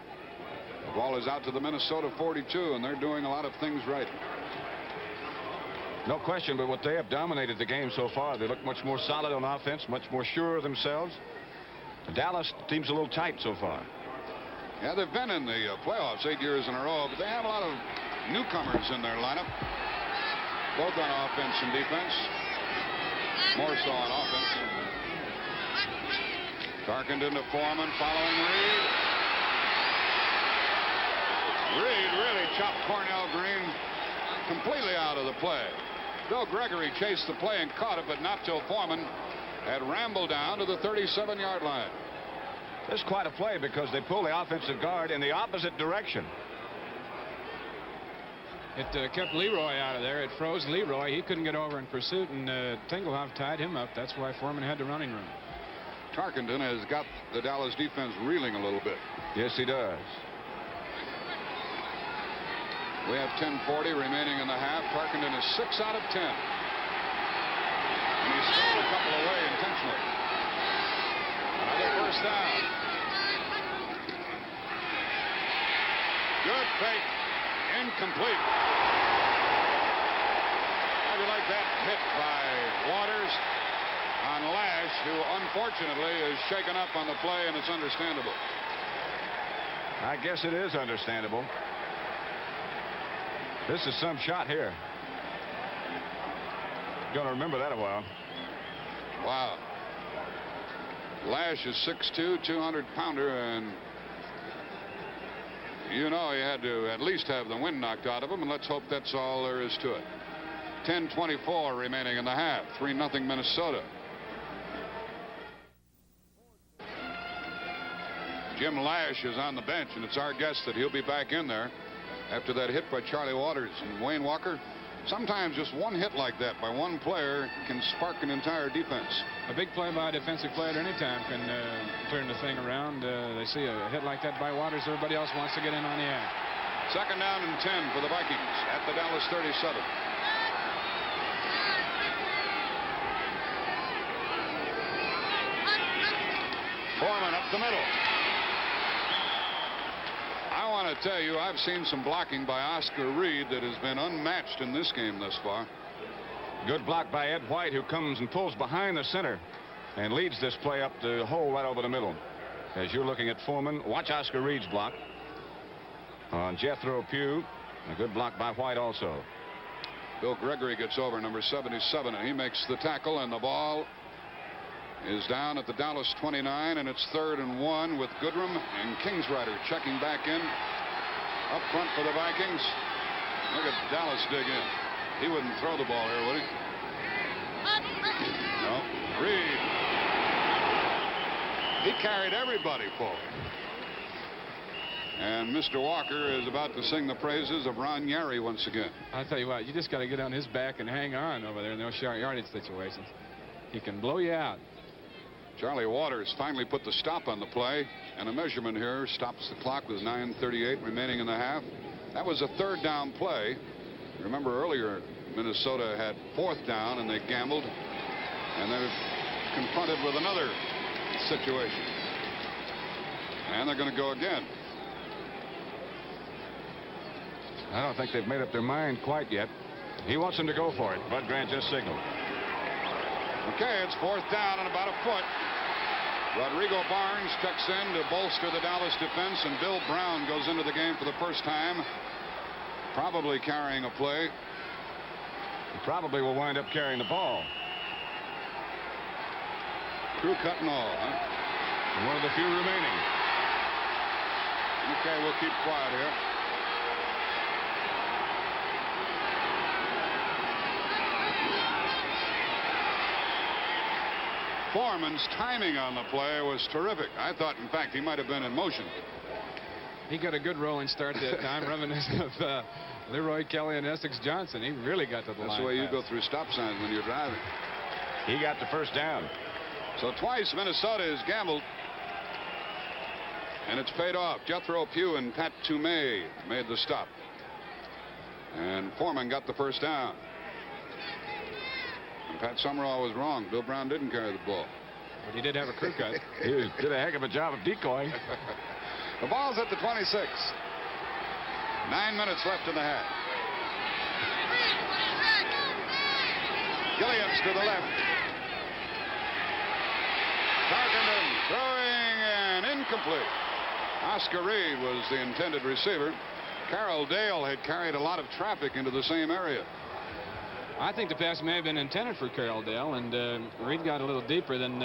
The ball is out to the Minnesota 42, and they're doing a lot of things right. No question, but what they have dominated the game so far. They look much more solid on offense, much more sure of themselves. The Dallas team's a little tight so far. Yeah, they've been in the playoffs 8 years in a row, but they have a lot of newcomers in their lineup, both on offense and defense. More so on offense. Tarkenton to Foreman, following Reed. Reed really chopped Cornell Green completely out of the play. Bill Gregory chased the play and caught it, but not till Foreman had rambled down to the 37-yard line. This is quite a play because they pull the offensive guard in the opposite direction. It kept Leroy out of there. It froze Leroy. He couldn't get over in pursuit, and Tingelhoff tied him up. That's why Foreman had the running room. Tarkenton has got the Dallas defense reeling a little bit. Yes, he does. We have 10:40 remaining in the half. Tarkenton is 6 out of 10. And he stole a couple away intentionally. Another first down. Good fake. Incomplete. How do you like that hit by Waters on Lash, who unfortunately is shaken up on the play, and it's understandable. I guess it is understandable. This is some shot here. Going to remember that a while. Wow. Lash is 6'2", 200-pounder, and you know he had to at least have the wind knocked out of him, and let's hope that's all there is to it. 10:24 remaining in the half. 3-0 Minnesota. Jim Lash is on the bench, and it's our guess that he'll be back in there after that hit by Charlie Waters. And Wayne Walker, sometimes just one hit like that by one player can spark an entire defense. A big play by a defensive player at any time can turn the thing around. They see a hit like that by Waters. Everybody else wants to get in on the act. 2nd down and 10 for the Vikings at the Dallas 37. Foreman up the middle. I want to tell you, I've seen some blocking by Oscar Reed that has been unmatched in this game thus far. Good block by Ed White, who comes and pulls behind the center and leads this play up the hole right over the middle. As you're looking at Foreman, watch Oscar Reed's block on Jethro Pugh. A good block by White also. Bill Gregory gets over, number 77, and he makes the tackle, and the ball is down at the Dallas 29, and it's 3rd and 1 with Goodrum and Kingsrider checking back in up front for the Vikings. Look at Dallas dig in. He wouldn't throw the ball here, would he? No. Reed. He carried everybody forward. And Mr. Walker is about to sing the praises of Ron Yary once again. I'll tell you what, you just got to get on his back and hang on over there in those short yardage situations. He can blow you out. Charlie Waters finally put the stop on the play, and a measurement here stops the clock with 9:38 remaining in the half. That was a 3rd down play. Remember earlier Minnesota had 4th down and they gambled, and they're confronted with another situation, and they're going to go again. I don't think they've made up their mind quite yet. He wants them to go for it. Bud Grant just signaled. Okay, it's 4th down and about a foot. Rodrigo Barnes checks in to bolster the Dallas defense, and Bill Brown goes into the game for the first time, probably carrying a play. He probably will wind up carrying the ball. Crew cut and all, huh? One of the few remaining. Okay, we'll keep quiet here. Foreman's timing on the play was terrific. I thought, in fact, he might have been in motion. He got a good rolling start that time, reminiscent of Leroy Kelly and Essex Johnson. He really got to the line. That's the way you go through stop signs when you're driving. He got the first down. So twice Minnesota has gambled. And it's paid off. Jethro Pugh and Pat Toomey made the stop. And Foreman got the first down. And Pat Summerall was wrong. Bill Brown didn't carry the ball. But he did have a crew cut. He did a heck of a job of decoying. The ball's at the 26. 9 minutes left in the half. Gilliams to the left. Tarkenton throwing and incomplete. Oscar Reed was the intended receiver. Carroll Dale had carried a lot of traffic into the same area. I think the pass may have been intended for Carroll Dale, and Reed got a little deeper than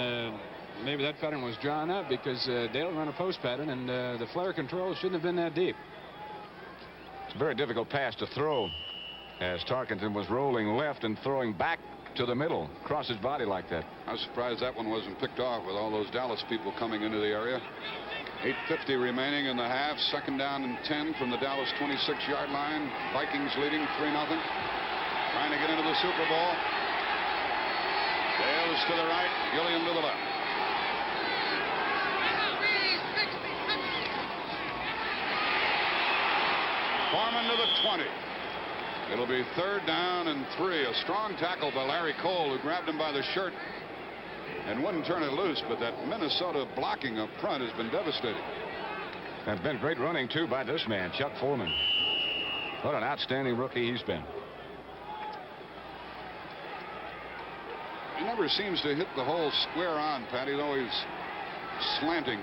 maybe that pattern was drawn up, because Dale ran a post pattern, and the flare control shouldn't have been that deep. It's a very difficult pass to throw, as Tarkenton was rolling left and throwing back to the middle, across his body like that. I was surprised that one wasn't picked off with all those Dallas people coming into the area. 8:50 remaining in the half. Second down and 10 from the Dallas 26-yard line. Vikings leading 3-0. Trying to get into the Super Bowl. Dale is to the right, Gilliam to the left. Foreman to the 20. It'll be 3rd down and 3. A strong tackle by Larry Cole, who grabbed him by the shirt and wouldn't turn it loose, but that Minnesota blocking up front has been devastating. And been great running, too, by this man, Chuck Foreman. What an outstanding rookie he's been. He never seems to hit the hole square on, Pat. He's always slanting,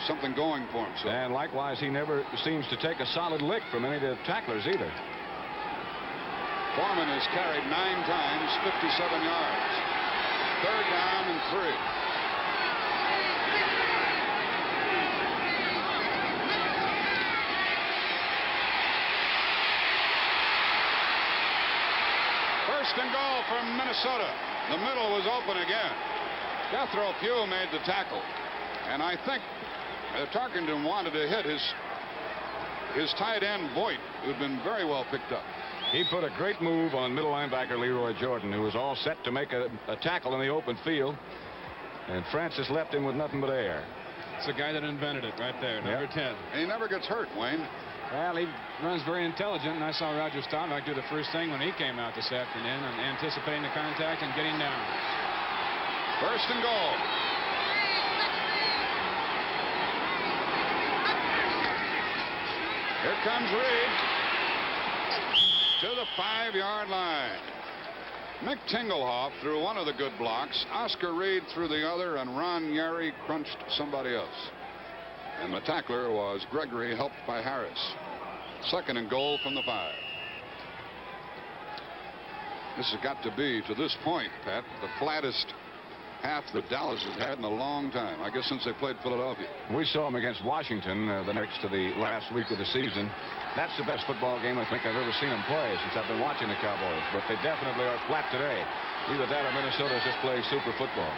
something going for him. So. And likewise, he never seems to take a solid lick from any of the tacklers either. Foreman has carried 9 times, 57 yards. 3rd down and 3. First and goal from Minnesota. The middle was open again. Jethro Pugh made the tackle. And I think Tarkenton wanted to hit his tight end, Voigt, who'd been very well picked up. He put a great move on middle linebacker Leroy Jordan, who was all set to make a tackle in the open field. And Francis left him with nothing but air. It's the guy that invented it right there, number 10. And he never gets hurt, Wayne. Well, he runs very intelligent, and I saw Roger Staubach do the first thing when he came out this afternoon, on anticipating the contact and getting down. First and goal. Here comes Reed to the 5-yard line. Mick Tingelhoff threw one of the good blocks. Oscar Reed threw the other, and Ron Yary crunched somebody else. And the tackler was Gregory, helped by Harris. 2nd and goal from the 5. This has got to be, to this point, Pat, the flattest half that Dallas has had in a long time. I guess since they played Philadelphia. We saw them against Washington the next to the last week of the season. That's the best football game I think I've ever seen them play since I've been watching the Cowboys. But they definitely are flat today. Either that or Minnesota's just playing super football.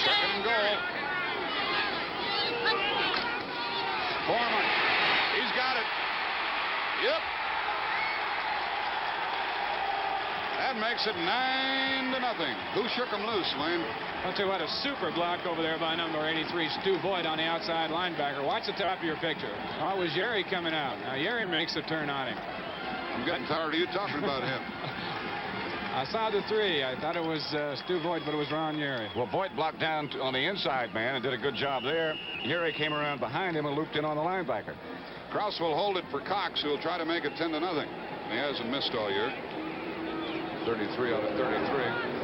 2nd and goal. Foreman. He's got it. Yep. That makes it 9-0. Who shook him loose, Wayne? I'll tell you what, a super block over there by number 83, Stu Boyd, on the outside linebacker. Watch the top of your picture. Oh, it was Yary coming out. Now, Yary makes the turn on him. I'm getting tired of you talking about him. I saw the 3. I thought it was Stu Boyd, but it was Ron Yary. Well, Boyd blocked down on the inside man and did a good job there. Yary came around behind him and looped in on the linebacker. Krause will hold it for Cox, who will try to make it 10-0. He hasn't missed all year. 33 out of 33.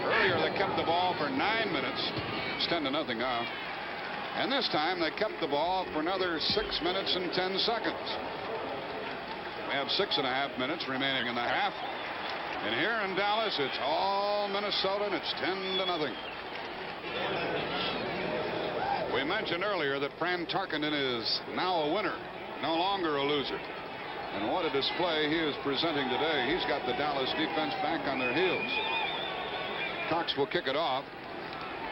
Earlier they kept the ball for 9 minutes. It's 10-0 now. And this time they kept the ball for another 6 minutes and 10 seconds. We have 6.5 minutes remaining in the half. And here in Dallas, it's all Minnesota, and it's 10-0. mentioned earlier that Fran Tarkenton is now a winner, no longer a loser. And what a display he is presenting today. He's got the Dallas defense back on their heels. Cox will kick it off.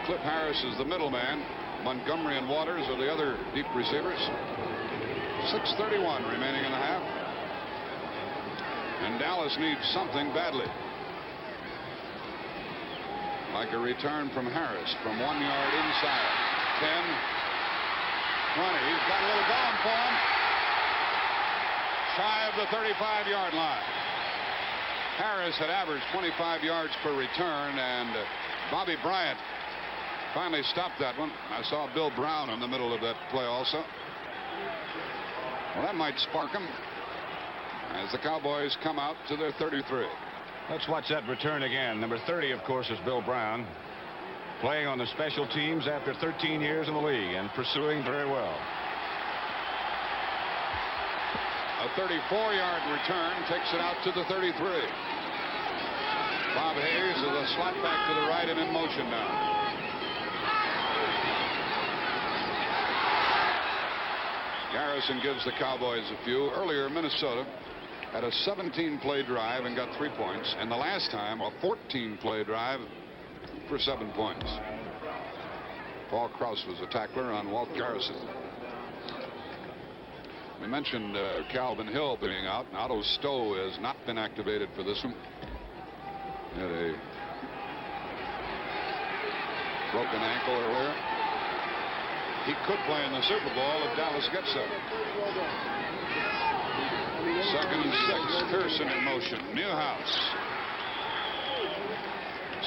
Cliff Harris is the middleman. Montgomery and Waters are the other deep receivers. 6:31 remaining in the half. And Dallas needs something badly. Like a return from Harris from 1 yard inside. 10, 20. He's got a little going for him. Shy of the 35-yard line. Harris had averaged 25 yards per return, and Bobby Bryant finally stopped that one. I saw Bill Brown in the middle of that play also. Well, that might spark him as the Cowboys come out to their 33. Let's watch that return again. Number 30, of course, is Bill Brown, playing on the special teams after 13 years in the league and pursuing very well. A 34-yard return takes it out to the 33. Bob Hayes is a slot back to the right and in motion now. Garrison gives the Cowboys a few. Earlier, Minnesota had a 17-play drive and got 3 points. And the last time, a 14-play drive for 7 points. Paul Krause was a tackler on Walt Garrison. We mentioned Calvin Hill being out. And Otto Stowe has not been activated for this one. He had a broken ankle earlier. He could play in the Super Bowl if Dallas gets there. 2nd and 6. Pearson in motion. Newhouse.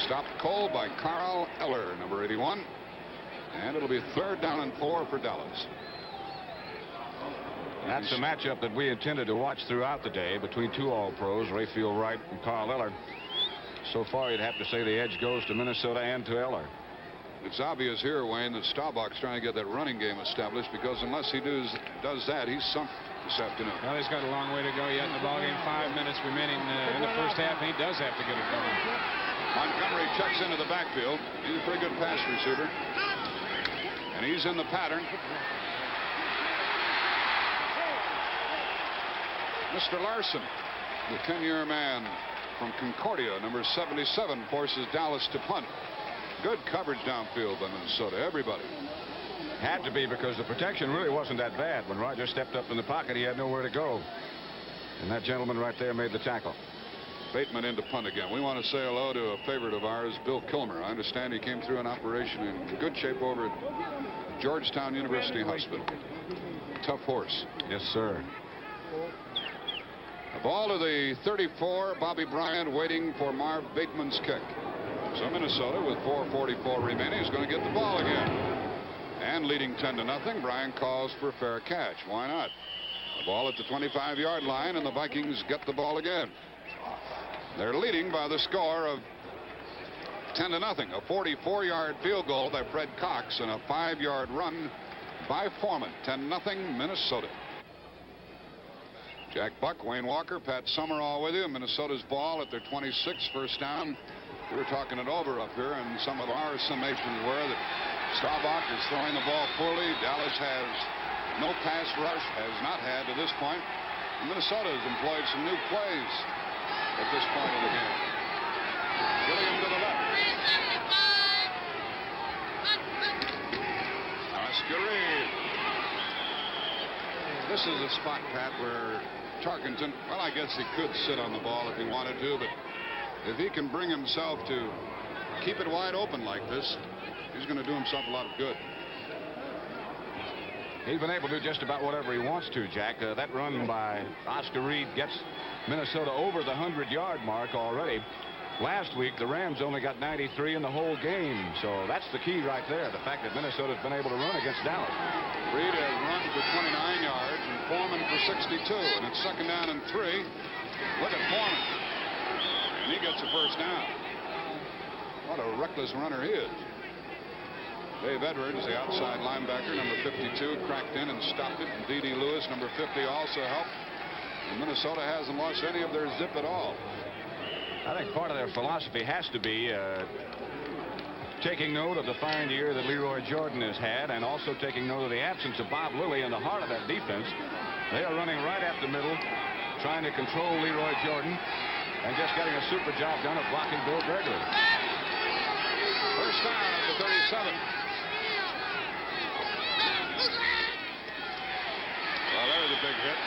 Stopped cold by Carl Eller, number 81. And it'll be 3rd down and 4 for Dallas. That's a matchup that we intended to watch throughout the day between two All-Pros, Rayfield Wright and Carl Eller. So far, you'd have to say the edge goes to Minnesota and to Eller. It's obvious here, Wayne, that Staubach's trying to get that running game established, because unless he does that, he's sunk this afternoon. Well, he's got a long way to go yet in the ballgame. 5 minutes remaining in the first half, and he does have to get it going. Montgomery checks into the backfield. He's a pretty good pass receiver. And he's in the pattern. Mr. Larson, the 10-year man from Concordia, number 77, forces Dallas to punt. Good coverage downfield by Minnesota. Everybody. Had to be, because the protection really wasn't that bad. When Roger stepped up in the pocket, he had nowhere to go. And that gentleman right there made the tackle. Bateman into punt again. We want to say hello to a favorite of ours, Bill Kilmer. I understand he came through an operation in good shape over at Georgetown University Hospital. Tough horse. Yes, sir. The ball to the 34. Bobby Bryant waiting for Marv Bateman's kick. So Minnesota, with 4:44 remaining, is going to get the ball again. And leading 10-0, Bryant calls for fair catch. Why not? The ball at the 25-yard line, and the Vikings get the ball again. They're leading by the score of 10-0. A 44-yard field goal by Fred Cox and a 5-yard run by Foreman. 10-0 Minnesota. Jack Buck, Wayne Walker, Pat Summerall with you. Minnesota's ball at their 26th, first down. We were talking it over up here, and some of our summations were that Staubach is throwing the ball poorly. Dallas has no pass rush, has not had to this point. And Minnesota has employed some new plays at this point of the game. Gilliam to the left. Oscar Reed. This is a spot, Pat, where Tarkenton, well, I guess he could sit on the ball if he wanted to, but if he can bring himself to keep it wide open like this, he's going to do himself a lot of good. He's been able to do just about whatever he wants to, Jack. That run by Oscar Reed gets Minnesota over the 100-yard mark already. Last week, the Rams only got 93 in the whole game. So that's the key right there, the fact that Minnesota's been able to run against Dallas. Reed has run for 29 yards and Foreman for 62. And it's 2nd down and 3. Look at Foreman. And he gets a first down. What a reckless runner he is. Dave Edwards, the outside linebacker, number 52, cracked in and stopped it. And D.D. Lewis, number 50, also helped. And Minnesota hasn't lost any of their zip at all. I think part of their philosophy has to be taking note of the fine year that Leroy Jordan has had, and also taking note of the absence of Bob Lilly in the heart of that defense. They are running right at the middle, trying to control Leroy Jordan, and just getting a super job done of blocking Bill Gregory. First down at the 37. Well, there's a big hit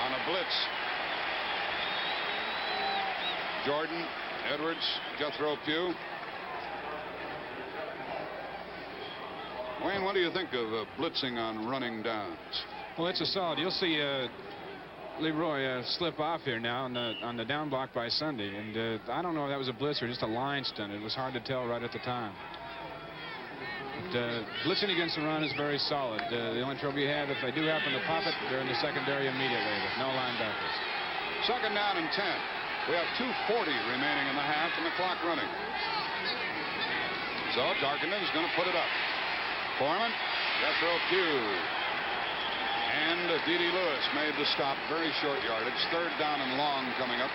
on a blitz. Jordan, Edwards, Jethro Pugh. Wayne, what do you think of blitzing on running downs? Well, it's a solid. You'll see Leroy slip off here now on the down block by Sunday. And I don't know if that was a blitz or just a line stunt. It was hard to tell right at the time. But blitzing against the run is very solid. The only trouble you have, if they do happen to pop it, they're in the secondary immediately with no linebackers. Second down and 10. We have 2:40 remaining in the half and the clock running. So Tarkenton's going to put it up. Foreman, Jethro Pugh, and D.D. Lewis made the stop. Very short yardage. Third down and long coming up.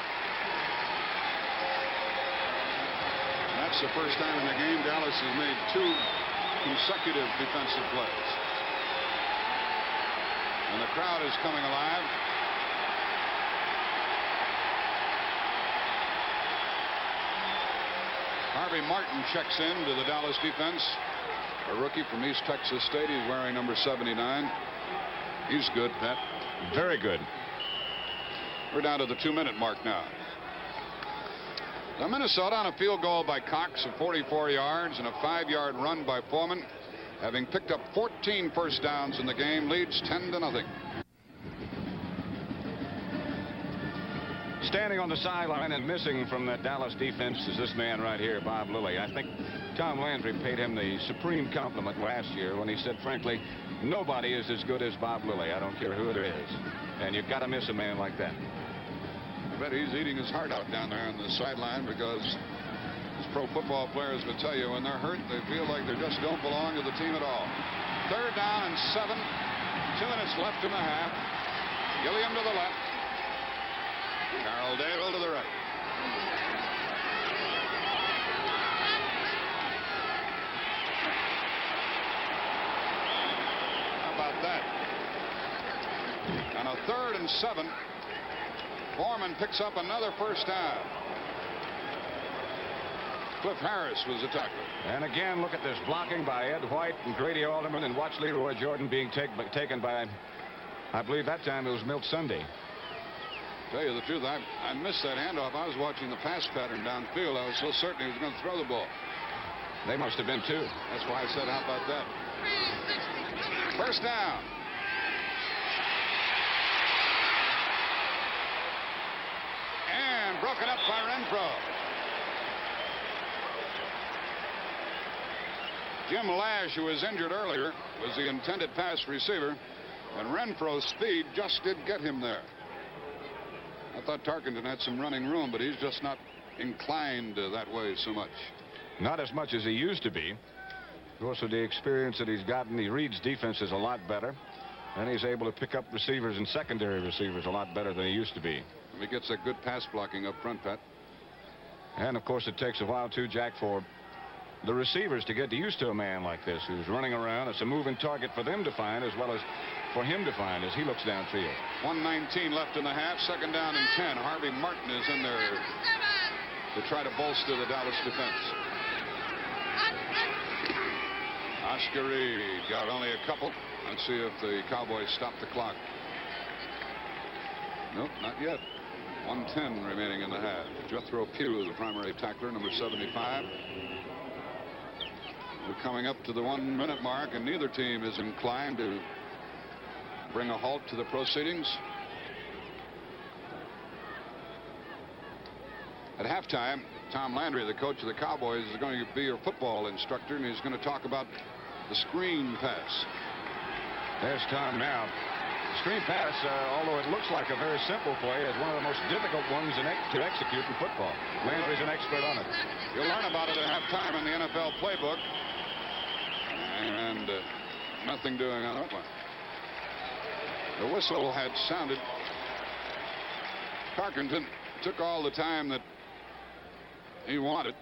And that's the first time in the game Dallas has made 2 consecutive defensive plays. And the crowd is coming alive. Harvey Martin checks in to the Dallas defense. A rookie from East Texas State. He's wearing number 79. He's good, Pat. Very good. We're down to the 2-minute mark now. Now Minnesota on a field goal by Cox of 44 yards and a 5-yard run by Foreman, having picked up 14 first downs in the game, leads 10-0. Standing on the sideline and missing from that Dallas defense is this man right here, Bob Lilly. I think Tom Landry paid him the supreme compliment last year when he said, frankly, nobody is as good as Bob Lilly. I don't care who it is. And you've got to miss a man like that. I bet he's eating his heart out down there on the sideline, because as pro football players will tell you, when they're hurt, they feel like they just don't belong to the team at all. Third down and 7. 2 minutes left in the half. Gilliam to the left. Carroll Dale to the right. How about that? On a 3rd and 7, Foreman picks up another first down. Cliff Harris was the tackler. And again, look at this blocking by Ed White and Grady Alderman, and watch Leroy Jordan being taken by, I believe that time it was Milt Sunday. Tell you the truth, I missed that handoff. I was watching the pass pattern downfield. I was so certain he was going to throw the ball. They must have been too. That's why I said, how about that? First down. And broken up by Renfro. Jim Lash, who was injured earlier, was the intended pass receiver, and Renfro's speed just did get him there. I thought Tarkenton had some running room, but he's just not inclined that way so much. Not as much as he used to be. Also, the experience that he's gotten, he reads defenses a lot better, and he's able to pick up receivers and secondary receivers a lot better than he used to be. He gets that good pass blocking up front, Pat. And, of course, it takes a while, too, Jack, for the receivers to get used to a man like this who's running around. It's a moving target for them to find as well as for him to find as he looks downfield. 1:19 left in the half. Second down and 10. Harvey Martin is in there to try to bolster the Dallas defense. Oscar Reed got only a couple. Let's see if the Cowboys stop the clock. Nope, not yet. 1:10 remaining in the half. Jethro Pugh, the primary tackler, number 75. We're coming up to the 1-minute mark, and neither team is inclined to bring a halt to the proceedings. At halftime, Tom Landry, the coach of the Cowboys, is going to be your football instructor, and he's going to talk about the screen pass. There's Tom now. Screen pass, although it looks like a very simple play, is one of the most difficult ones to execute in football. Landry's an expert on it. You'll learn about it at halftime in the NFL playbook. And nothing doing on that one. The whistle had sounded. Tarkenton took all the time that he wanted.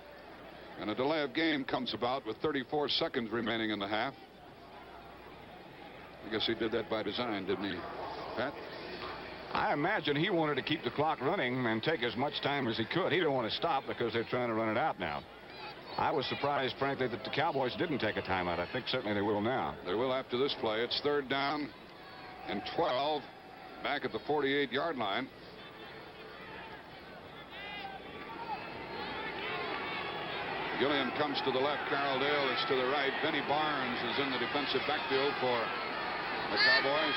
And a delay of game comes about with 34 seconds remaining in the half. I guess he did that by design, didn't he, Pat? I imagine he wanted to keep the clock running and take as much time as he could. He didn't want to stop because they're trying to run it out now. I was surprised, frankly, that the Cowboys didn't take a timeout. I think certainly they will now. They will after this play. It's 3rd down and 12 back at the 48-yard line. Gilliam comes to the left. Carroll Dale is to the right. Benny Barnes is in the defensive backfield for the Cowboys.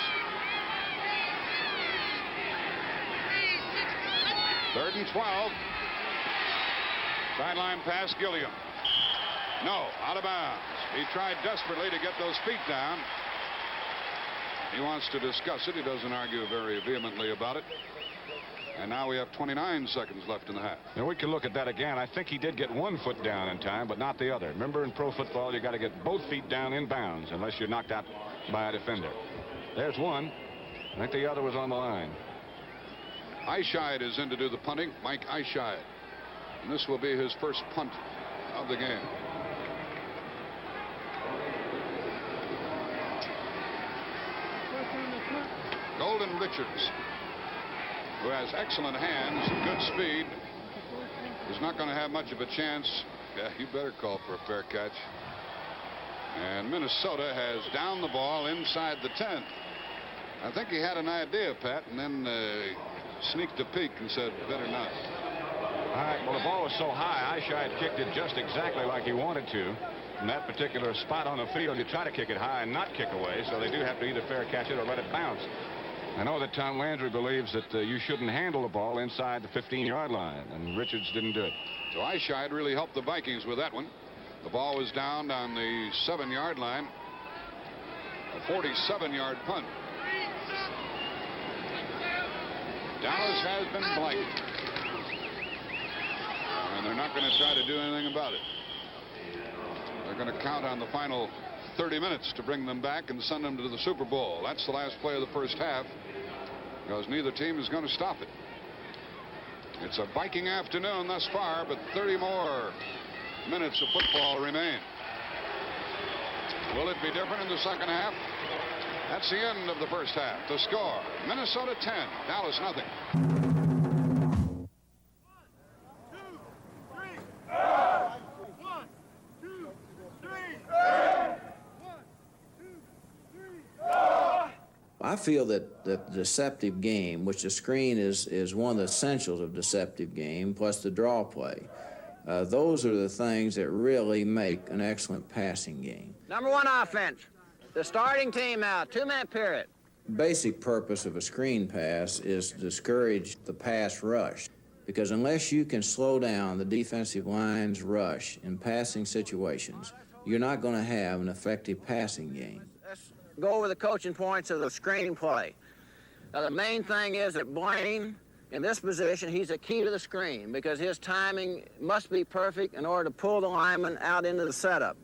3rd and 12. Sideline pass, Gilliam. No, out of bounds. He tried desperately to get those feet down. He wants to discuss it. He doesn't argue very vehemently about it. And now we have 29 seconds left in the half. Now we can look at that again. I think he did get one foot down in time, but not the other. Remember, in pro football, you got to get both feet down in bounds unless you're knocked out by a defender. There's one. I think the other was on the line. Eischeid is in to do the punting. Mike Eischeid. And this will be his first punt of the game. Golden Richards, who has excellent hands and good speed, is not going to have much of a chance. Yeah, you better call for a fair catch. And Minnesota has downed the ball inside the 10. I think he had an idea, Pat, and then sneaked a peek and said, better not. All right, well, the ball was so high, Eischeid kicked it just exactly like he wanted to. In that particular spot on the field, you try to kick it high and not kick away, so they do have to either fair catch it or let it bounce. I know that Tom Landry believes that you shouldn't handle the ball inside the 15-yard line, and Richards didn't do it. So Eischeid really helped the Vikings with that one. The ball was down on the 7-yard line. A 47-yard punt. Dallas has been blanked. And they're not going to try to do anything about it. They're going to count on the final 30 minutes to bring them back and send them to the Super Bowl. That's the last play of the first half, because neither team is going to stop it. It's a Viking afternoon thus far, but 30 more minutes of football remain. Will it be different in the second half? That's the end of the first half. The score, Minnesota 10, Dallas nothing. I feel that the deceptive game, which the screen is one of the essentials of deceptive game, plus the draw play, those are the things that really make an excellent passing game. Number one offense, the starting team out, 2-minute period. Basic purpose of a screen pass is to discourage the pass rush, because unless you can slow down the defensive line's rush in passing situations, you're not going to have an effective passing game. Go over the coaching points of the screen play. Now, the main thing is that Blaine, in this position, he's a key to the screen because his timing must be perfect in order to pull the lineman out into the setup.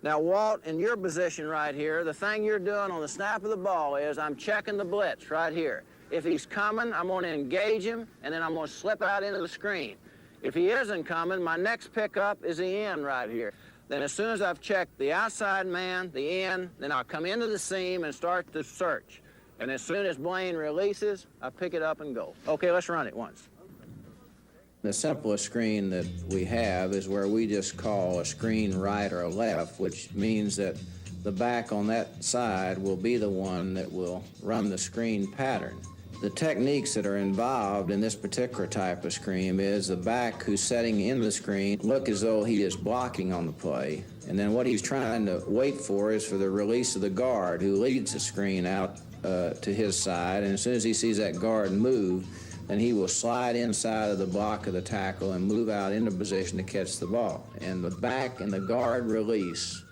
Now, Walt, in your position right here, the thing you're doing on the snap of the ball is I'm checking the blitz right here. If he's coming, I'm going to engage him, and then I'm going to slip out into the screen. If he isn't coming, my next pickup is the end right here. Then as soon as I've checked the outside man, the end, then I'll come into the seam and start to search. And as soon as Blaine releases, I pick it up and go. Okay, let's run it once. The simplest screen that we have is where we just call a screen right or left, which means that the back on that side will be the one that will run the screen pattern. The techniques that are involved in this particular type of screen is the back who's setting in the screen look as though he is blocking on the play. And then what he's trying to wait for is for the release of the guard who leads the screen out to his side. And as soon as he sees that guard move, then he will slide inside of the block of the tackle and move out into position to catch the ball. And the back and the guard release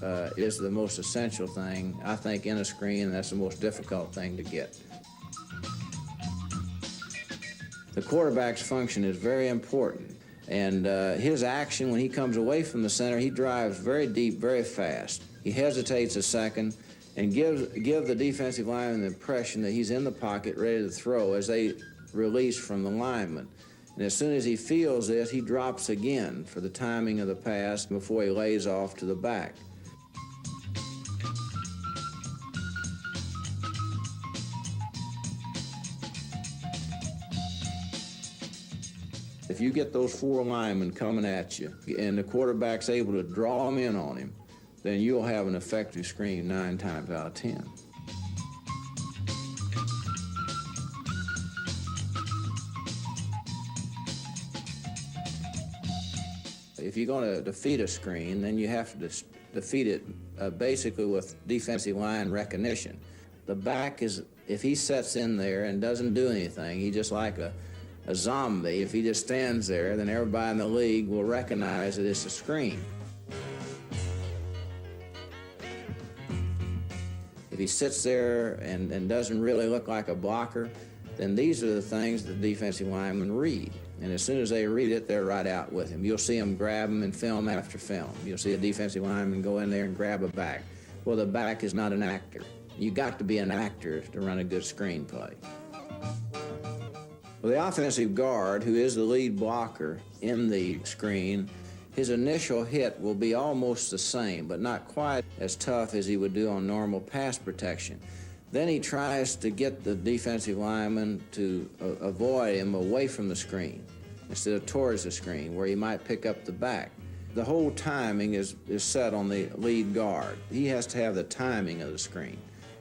is the most essential thing, I think, in a screen, and that's the most difficult thing to get. The quarterback's function is very important, and his action when he comes away from the center, he drives very deep, very fast. He hesitates a second and give the defensive lineman the impression that he's in the pocket ready to throw as they release from the lineman. And as soon as he feels this, he drops again for the timing of the pass before he lays off to the back. If you get those 4 linemen coming at you and the quarterback's able to draw them in on him, then you'll have an effective screen 9 times out of 10. If you're going to defeat a screen, then you have to defeat it basically with defensive line recognition. The back is, if he sets in there and doesn't do anything, he's just like a zombie. If he just stands there, then everybody in the league will recognize that it's a screen. If he sits there and doesn't really look like a blocker, then these are the things the defensive linemen read. And as soon as they read it, they're right out with him. You'll see them grab him in film after film. You'll see a defensive lineman go in there and grab a back. Well, the back is not an actor. You got to be an actor to run a good screenplay. Well, the offensive guard, who is the lead blocker in the screen, his initial hit will be almost the same, but not quite as tough as he would do on normal pass protection. Then he tries to get the defensive lineman to avoid him away from the screen instead of towards the screen, where he might pick up the back. The whole timing is set on the lead guard. He has to have the timing of the screen.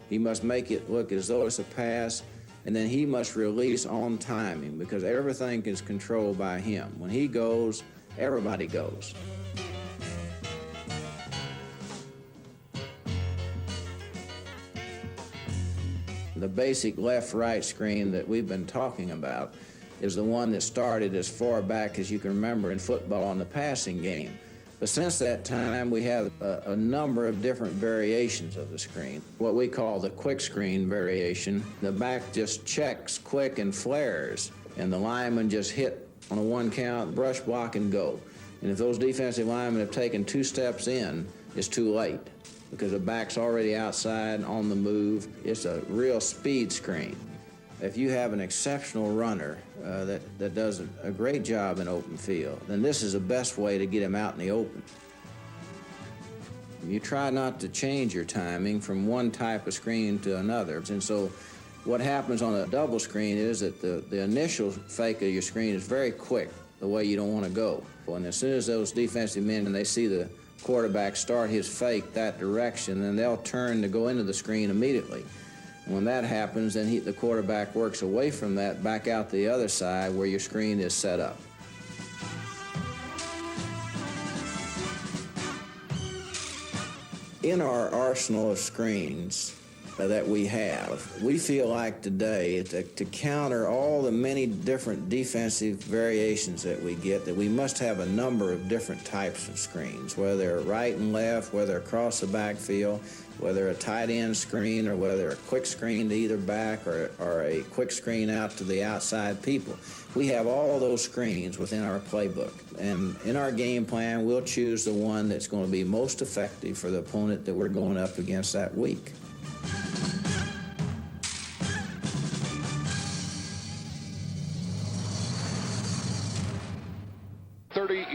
He must make it look as though it's a pass, and then he must release on timing, because everything is controlled by him. When he goes, everybody goes. The basic left-right screen that we've been talking about is the one that started as far back as you can remember in football in the passing game. But since that time, we have a number of different variations of the screen. What we call the quick screen variation. The back just checks quick and flares, and the lineman just hit on a 1 count, brush block, and go. And if those defensive linemen have taken 2 steps in, it's too late, because the back's already outside on the move. It's a real speed screen. If you have an exceptional runner that does a great job in open field, then this is the best way to get him out in the open. You try not to change your timing from one type of screen to another. And so what happens on a double screen is that the initial fake of your screen is very quick, the way you don't want to go. And as soon as those defensive men, and they see the quarterback start his fake that direction, then they'll turn to go into the screen immediately. When that happens, then the quarterback works away from that back out the other side where your screen is set up. In our arsenal of screens that we have, we feel like today to counter all the many different defensive variations that we get, that we must have a number of different types of screens, whether they're right and left, whether across the backfield, whether a tight end screen, or whether a quick screen to either back, or a quick screen out to the outside people. We have all those screens within our playbook. And in our game plan, we'll choose the one that's going to be most effective for the opponent that we're going up against that week.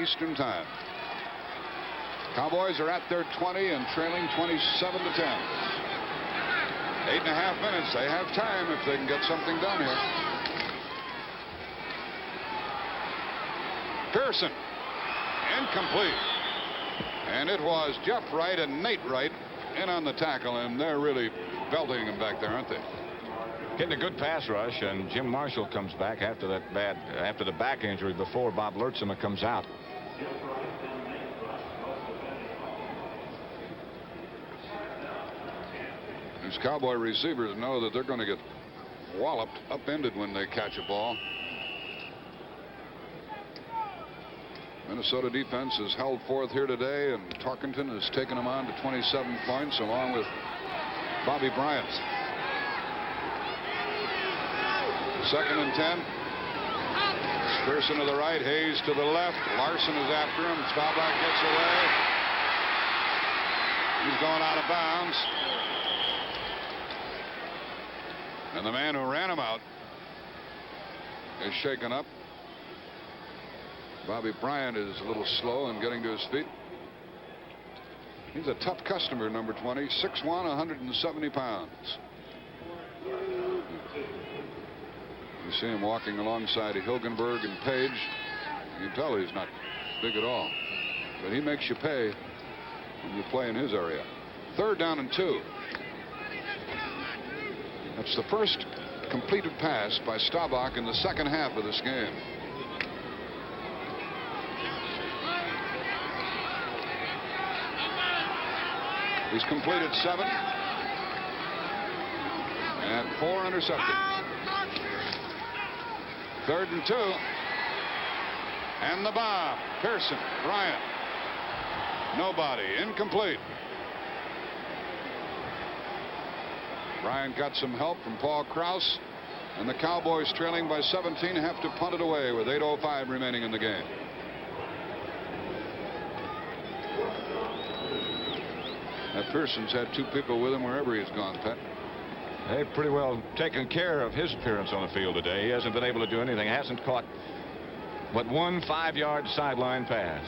Eastern Time. Cowboys are at their 20 and trailing 27-10. 8.5 minutes. They have time if they can get something done here. Pearson, incomplete. And it was Jeff Wright and Nate Wright in on the tackle, and they're really belting him back there, aren't they? Getting a good pass rush, and Jim Marshall comes back after the back injury before Bob Lertzema comes out. These Cowboy receivers know that they're going to get walloped, upended when they catch a ball. Minnesota defense has held forth here today, and Tarkenton has taken them on to 27 points along with Bobby Bryant. 2nd and 10. Pearson to the right, Hayes to the left. Larson is after him. Staubach gets away. He's going out of bounds. And the man who ran him out is shaken up. Bobby Bryant is a little slow in getting to his feet. He's a tough customer, number 20, 6'1", 170 pounds. You see him walking alongside of Hilgenberg and Page. You can tell he's not big at all. But he makes you pay when you play in his area. 3rd down and 2. That's the first completed pass by Staubach in the second half of this game. He's completed 7 and 4 intercepted. 3rd and 2. And the bomb. Pearson, Bryant. Nobody. Incomplete. Bryant got some help from Paul Krause, and the Cowboys, trailing by 17, have to punt it away with 8:05 remaining in the game. Now, Pearson's had 2 people with him wherever he's gone, Pat. They've pretty well taken care of his appearance on the field today. He hasn't been able to do anything. Hasn't caught but 1 5-yard sideline pass.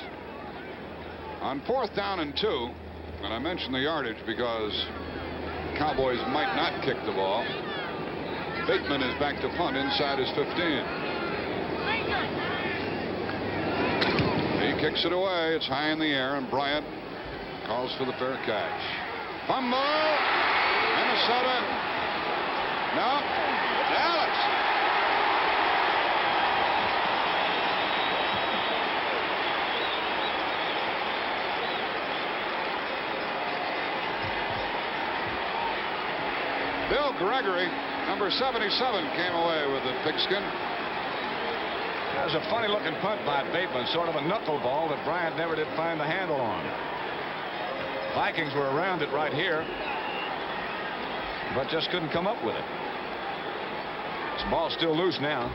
On 4th down and 2, and I mentioned the yardage because Cowboys might not kick the ball. Bateman is back to punt inside his 15. He kicks it away. It's high in the air, and Bryant calls for the fair catch. Fumble. Minnesota. No. Dallas. Bill Gregory, number 77, came away with the pigskin. That was a funny-looking punt by Bateman, sort of a knuckleball that Bryant never did find the handle on. Vikings were around it right here, but just couldn't come up with it. This ball's still loose now.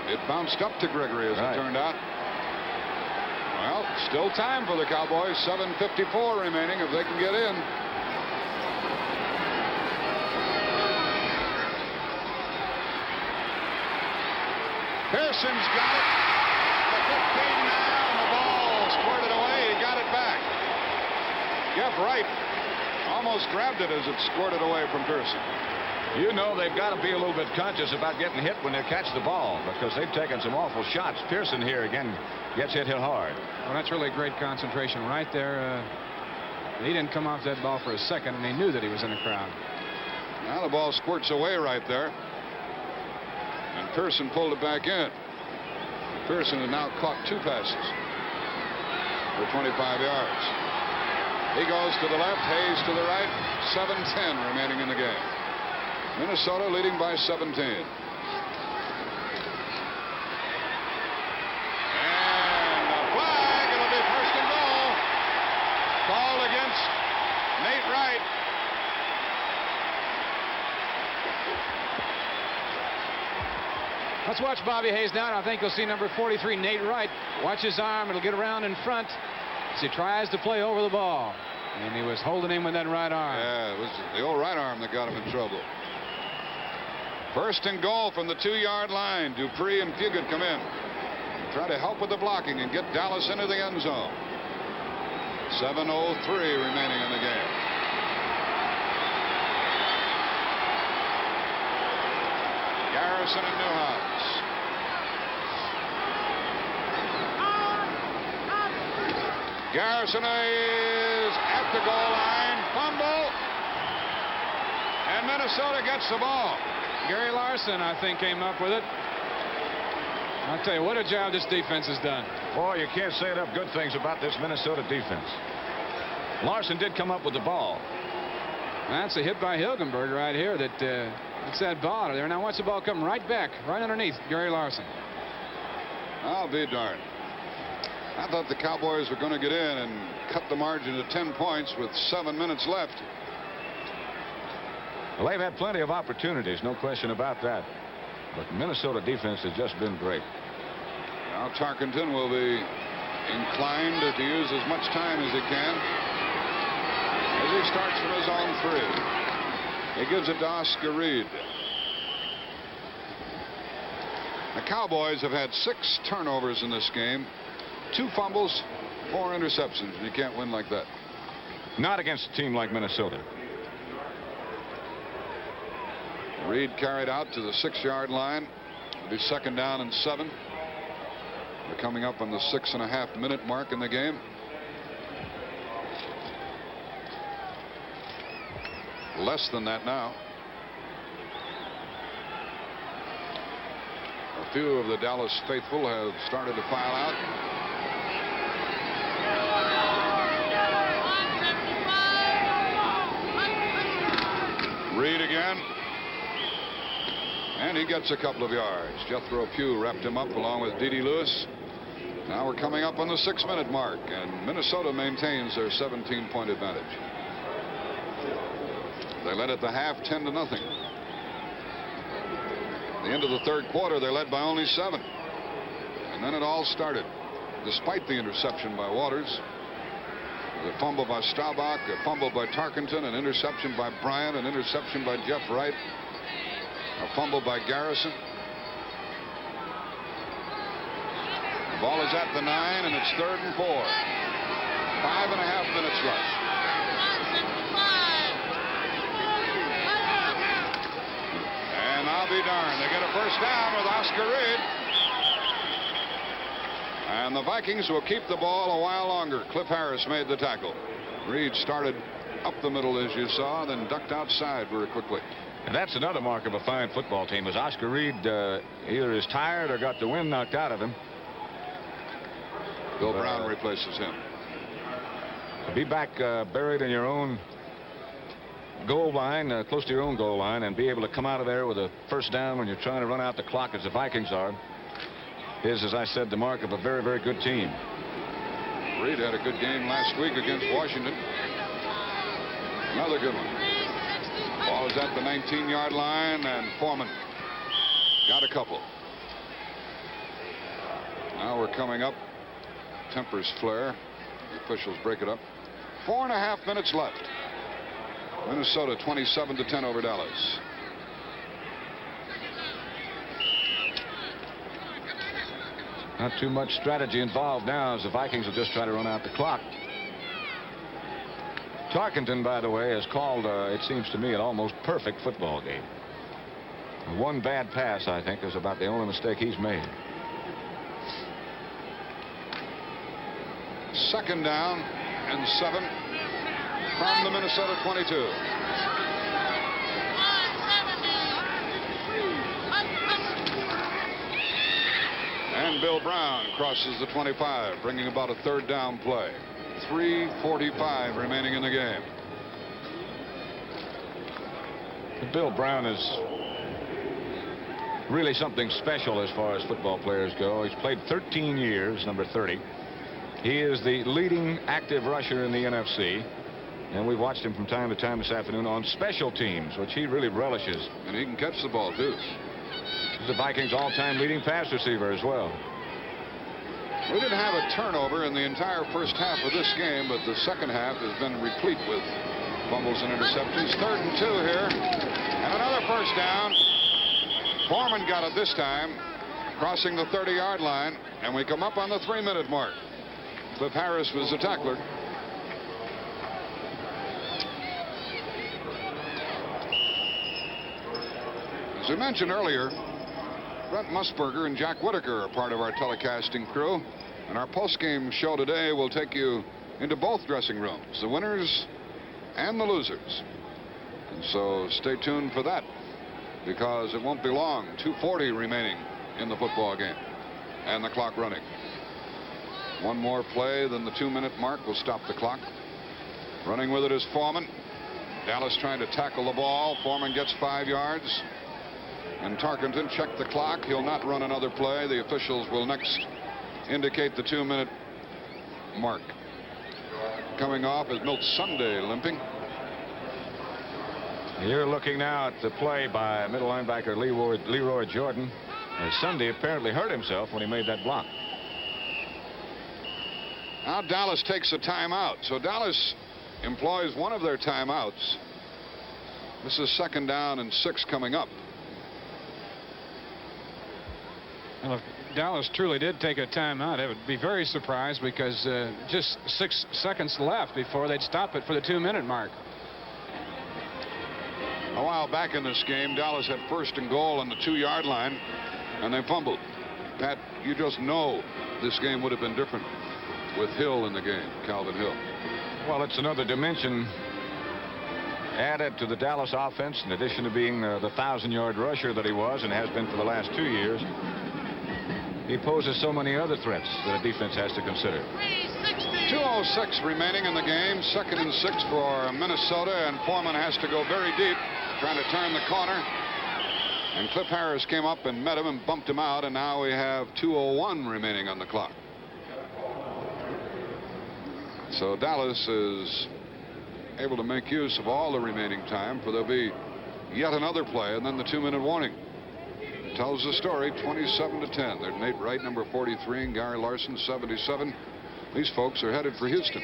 It bounced up to Gregory, as it turned out. Well, still time for the Cowboys. 7:54 remaining if they can get in. Pearson's got it. The 15 now, and the ball squirted away. He got it back. Jeff Wright almost grabbed it as it squirted away from Pearson. You know they've got to be a little bit conscious about getting hit when they catch the ball, because they've taken some awful shots. Pearson here again gets hit hard. Well, that's really great concentration right there. He didn't come off that ball for a second, and he knew that he was in the crowd. Now the ball squirts away right there. And Pearson pulled it back in. Pearson has now caught 2 passes for 25 yards. He goes to the left, Hayes to the right. 7:10 remaining in the game. Minnesota leading by 17. And a flag. It'll be 1st and goal. Called against Nate Wright. Let's watch Bobby Hayes now. I think you'll see number 43, Nate Wright. Watch his arm. It'll get around in front as he tries to play over the ball. And he was holding him with that right arm. Yeah, it was the old right arm that got him in trouble. 1st and goal from the 2-yard line. Dupree and Fugit come in. Try to help with the blocking and get Dallas into the end zone. 7:03 remaining in the game. Garrison and Newhouse. Garrison is at the goal line. Fumble. And Minnesota gets the ball. Gary Larson, I think, came up with it. I'll tell you, what a job this defense has done. Boy, you can't say enough good things about this Minnesota defense. Larson did come up with the ball. That's a hit by Hilgenberg right here that it's that ball out of there. Now watch the ball come right back, right underneath Gary Larson. I'll be darned. I thought the Cowboys were going to get in and cut the margin to 10 points with 7 minutes left. Well, they've had plenty of opportunities, no question about that. But Minnesota defense has just been great. Now Tarkenton will be inclined to use as much time as he can as he starts from his own 3. He gives it to Oscar Reed. The Cowboys have had 6 turnovers in this game. 2 fumbles, 4 interceptions. You can't win like that. Not against a team like Minnesota. Reed carried out to the 6-yard line. It'll be 2nd down and 7. We're coming up on the 6.5-minute mark in the game. Less than that now. A few of the Dallas faithful have started to file out. Reed again. And he gets a couple of yards. Jethro Pugh wrapped him up along with D.D. Lewis. Now we're coming up on the 6-minute mark, and Minnesota maintains their 17-point advantage. They led at the half 10-0. At the end of the 3rd quarter, they led by only 7. And then it all started. Despite the interception by Waters, the fumble by Staubach, a fumble by Tarkenton, an interception by Bryant, an interception by Jeff Wright, a fumble by Garrison. The ball is at the 9, and it's 3rd and 4. 5.5 minutes left. And I'll be darned, they get a first down with Oscar Reed. And the Vikings will keep the ball a while longer. Cliff Harris made the tackle. Reed started up the middle, as you saw, then ducked outside very quickly. And that's another mark of a fine football team, is Oscar Reed either is tired or got the wind knocked out of him. Bill Brown replaces him. To be back buried in your own goal line, close to your own goal line, and be able to come out of there with a first down when you're trying to run out the clock as the Vikings are, is, as I said, the mark of a very, very good team. Reed had a good game last week against Washington. Another good one. Ball is at the 19-yard line, and Foreman got a couple. Now we're coming up. Tempers flare. The officials break it up. 4.5 minutes left. Minnesota 27-10 over Dallas. Not too much strategy involved now, as the Vikings will just try to run out the clock. Tarkenton, by the way, has called, it seems to me, an almost perfect football game. One bad pass, I think, is about the only mistake he's made. 2nd down and 7 from the Minnesota 22. And Bill Brown crosses the 25, bringing about a 3rd down play. 3:45 remaining in the game. Bill Brown is really something special as far as football players go. He's played 13 years, number 30. He is the leading active rusher in the NFC. And we've watched him from time to time this afternoon on special teams, which he really relishes. And he can catch the ball, too. He's the Vikings' all-time leading pass receiver as well. We didn't have a turnover in the entire first half of this game, but the second half has been replete with fumbles and interceptions. 3rd and 2 here. And another first down. Foreman got it this time, crossing the 30-yard line. And we come up on the 3-minute mark. Cliff Harris was the tackler. As we mentioned earlier, Brent Musburger and Jack Whitaker are part of our telecasting crew. And our post-game show today will take you into both dressing rooms, the winners and the losers. And so stay tuned for that, because it won't be long. 2:40 remaining in the football game and the clock running. One more play than the 2-minute mark will stop the clock. Running with it is Foreman. Dallas trying to tackle the ball. Foreman gets 5 yards. And Tarkenton checked the clock. He'll not run another play. The officials will next indicate the 2-minute mark. Coming off is Milt Sunday limping. You're looking now at the play by middle linebacker Leroy Jordan, as Sunday apparently hurt himself when he made that block. Now Dallas takes a timeout. So Dallas employs one of their timeouts. This is 2nd down and 6 coming up. Well, Dallas truly did take a timeout, I would be very surprised, because just 6 seconds left before they'd stop it for the 2-minute mark. A while back in this game, Dallas had 1st and goal on the 2-yard line, and they fumbled. Pat, you just know this game would have been different with Hill in the game, Calvin Hill. Well, it's another dimension added to the Dallas offense, in addition to being the 1,000-yard rusher that he was and has been for the last 2 years. He poses so many other threats that a defense has to consider. 2:06 remaining in the game. 2nd and 6 for Minnesota, and Foreman has to go very deep, trying to turn the corner. And Cliff Harris came up and met him and bumped him out, and now we have 2:01 remaining on the clock. So Dallas is able to make use of all the remaining time, for there'll be yet another play and then the 2-minute warning. Tells the story. 27-10. There's Nate Wright, number 43, and Gary Larson, 77. These folks are headed for Houston.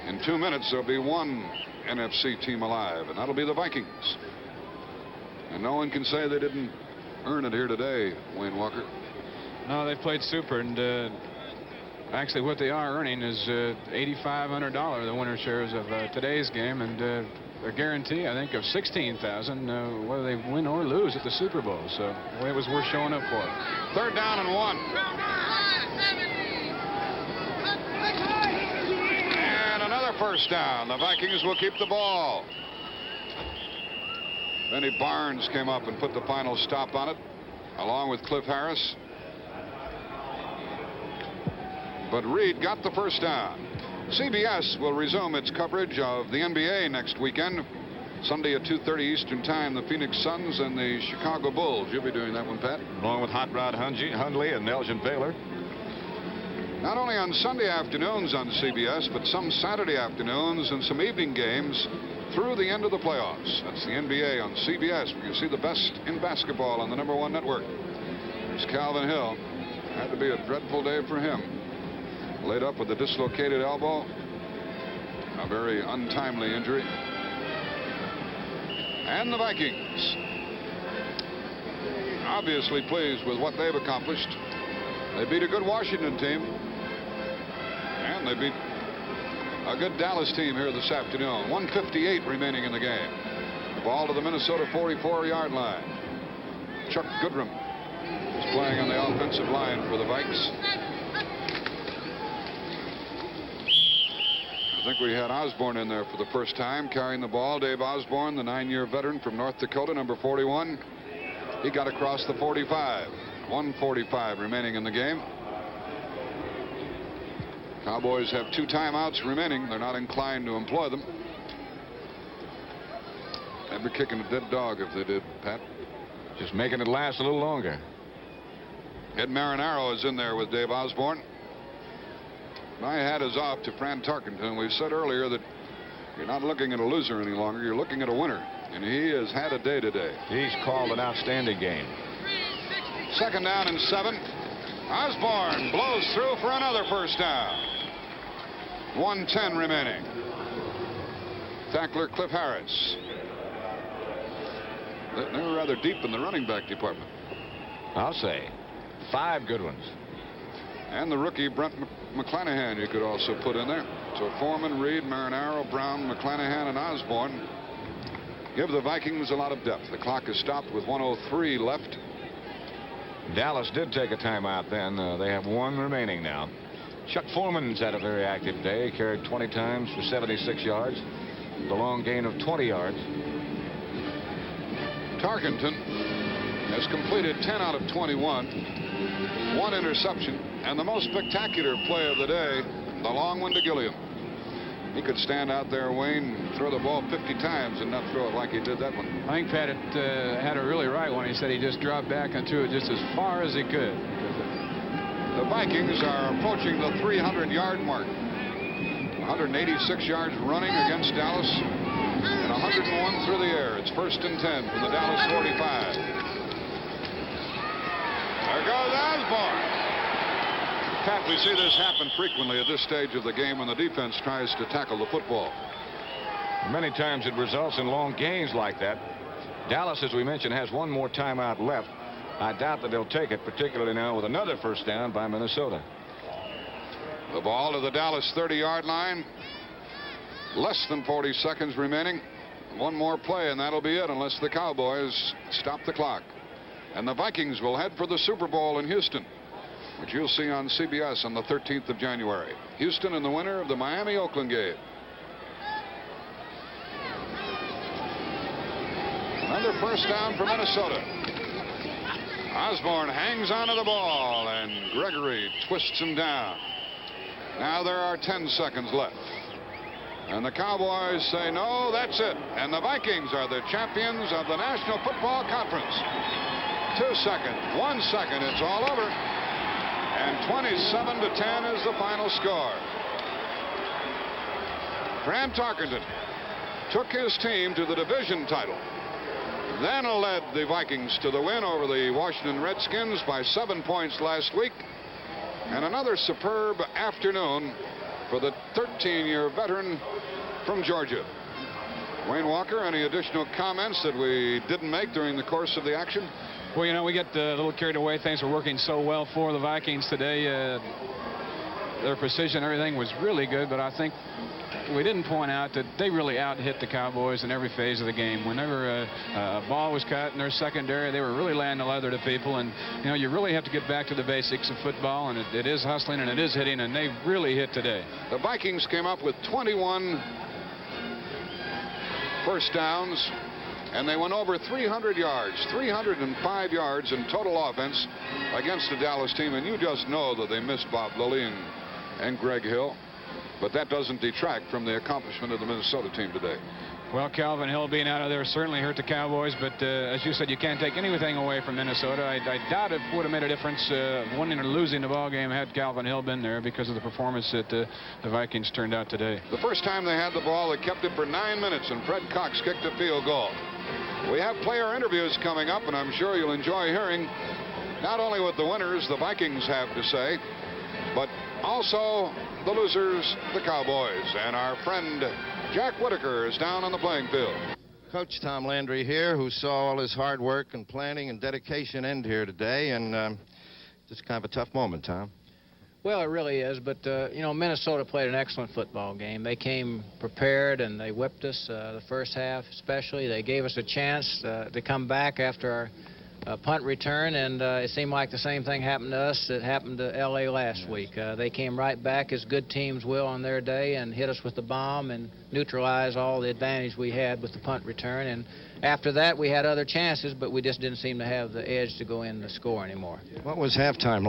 In 2 minutes, there'll be one NFC team alive, and that'll be the Vikings. And no one can say they didn't earn it here today, Wayne Walker. No, they've played super, and actually what they are earning is $8,500, the winner shares of today's game, and a guarantee, I think, of $16,000 whether they win or lose at the Super Bowl. So it was worth showing up for. 3rd down and 1. And another 1st down. The Vikings will keep the ball. Benny Barnes came up and put the final stop on it, along with Cliff Harris. But Reed got the 1st down. CBS will resume its coverage of the NBA next weekend. Sunday at 2:30 Eastern Time, the Phoenix Suns and the Chicago Bulls. You'll be doing that one, Pat. Along with Hot Rod Hundley and Elgin Baylor. Not only on Sunday afternoons on CBS, but some Saturday afternoons and some evening games through the end of the playoffs. That's the NBA on CBS, where you see the best in basketball on the #1 network. There's Calvin Hill. Had to be a dreadful day for him. Laid up with a dislocated elbow. A very untimely injury. And the Vikings, obviously pleased with what they've accomplished. They beat a good Washington team, and they beat a good Dallas team here this afternoon. 1:58 remaining in the game. The ball to the Minnesota 44-yard line. Chuck Goodrum is playing on the offensive line for the Vikes. I think we had Osborne in there for the first time carrying the ball. Dave Osborne, the 9-year veteran from North Dakota, number 41. He got across the 45. 1:45 remaining in the game. Cowboys have 2 timeouts remaining. They're not inclined to employ them. They'd be kicking a dead dog if they did, Pat. Just making it last a little longer. Ed Marinaro is in there with Dave Osborne. My hat is off to Fran Tarkenton. We said earlier that you're not looking at a loser any longer. You're looking at a winner. And he has had a day today. He's called an outstanding game. 2nd down and 7. Osborne blows through for another 1st down. 1:10 remaining. Tackler Cliff Harris. They were rather deep in the running back department. I'll say 5 good ones. And the rookie Brent McClanahan you could also put in there. So Foreman, Reed, Marinaro, Brown, McClanahan, and Osborne give the Vikings a lot of depth. The clock is stopped with 1:03 left. Dallas did take a timeout then. They have 1 remaining now. Chuck Foreman's had a very active day. He carried 20 times for 76 yards. The long gain of 20 yards. Tarkenton has completed 10 out of 21. 1 interception. And the most spectacular play of the day, the long one to Gilliam. He could stand out there, Wayne, throw the ball 50 times and not throw it like he did that one. I think Pat had it really right when he said he just dropped back and threw it just as far as he could. The Vikings are approaching the 300-yard mark. 186 yards running against Dallas and 101 through the air. It's 1st and 10 from the Dallas 45. There goes Osborne. Pat, we see this happen frequently at this stage of the game when the defense tries to tackle the football. Many times it results in long gains like that. Dallas, as we mentioned, has 1 more timeout left. I doubt that they'll take it, particularly now with another first down by Minnesota. The ball to the Dallas 30-yard line. Less than 40 seconds remaining. One more play, and that'll be it, unless the Cowboys stop the clock. And the Vikings will head for the Super Bowl in Houston, which you'll see on CBS on the 13th of January. Houston and the winner of the Miami-Oakland game. Another first down for Minnesota. Osborne hangs onto the ball, and Gregory twists him down. Now there are 10 seconds left. And the Cowboys say, no, that's it. And the Vikings are the champions of the National Football Conference. 2 seconds, 1 second, it's all over. And 27-10 is the final score. Graham Tarkenton took his team to the division title. Then led the Vikings to the win over the Washington Redskins by 7 points last week. And another superb afternoon for the 13-year veteran from Georgia. Wayne Walker, any additional comments that we didn't make during the course of the action? Well, you know, we get a little carried away. Things were working so well for the Vikings today. Their precision, everything was really good, but I think we didn't point out that they really out-hit the Cowboys in every phase of the game. Whenever a ball was cut in their secondary, they were really laying the leather to people. And, you know, you really have to get back to the basics of football, and it is hustling and it is hitting, and they really hit today. The Vikings came up with 21 first downs, and they went over 300 yards, 305 yards in total offense against the Dallas team. And you just know that they missed Bob Lilly and Greg Hill. But that doesn't detract from the accomplishment of the Minnesota team today. Well, Calvin Hill being out of there certainly hurt the Cowboys, but as you said, you can't take anything away from Minnesota. I doubt it would have made a difference winning or losing the ball game had Calvin Hill been there, because of the performance that the Vikings turned out today. The first time they had the ball, they kept it for 9 minutes, and Fred Cox kicked a field goal. We have player interviews coming up, and I'm sure you'll enjoy hearing not only what the winners, the Vikings, have to say, but also the losers, the Cowboys. And our friend Jack Whitaker is down on the playing field. Coach Tom Landry here, who saw all his hard work and planning and dedication end here today, and just kind of a tough moment, Tom. Well, it really is, but, you know, Minnesota played an excellent football game. They came prepared, and they whipped us the first half especially. They gave us a chance to come back after our punt return, and it seemed like the same thing happened to us that happened to L.A. last week. They came right back, as good teams will on their day, and hit us with the bomb and neutralize all the advantage we had with the punt return. And after that, we had other chances, but we just didn't seem to have the edge to go in the score anymore. What was halftime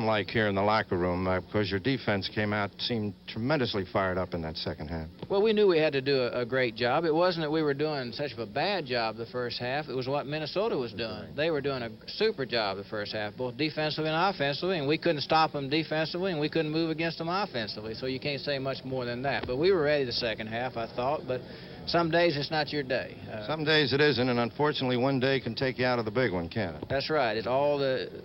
like here in the locker room? Because your defense came out, seemed tremendously fired up in that second half. Well, we knew we had to do a great job. It wasn't that we were doing such a bad job the first half. It was what Minnesota was doing. They were doing a super job the first half, both defensively and offensively, and we couldn't stop them defensively, and we couldn't move against them offensively. So you can't say much more than that. But we were ready the second half, I thought, but some days it's not your day. Some days it isn't, and unfortunately one day can take you out of the big one, can't it? That's right. The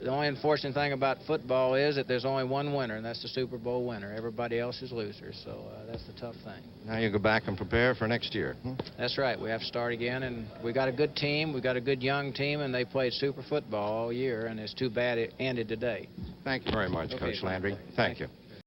only unfortunate thing about football is that there's only one winner, and that's the Super Bowl winner. Everybody else is losers, so that's the tough thing. Now you go back and prepare for next year. That's right. We have to start again, and we got a good team. We got a good young team, and they played super football all year, and it's too bad it ended today. Thank you very much, Coach Landry. Thank you.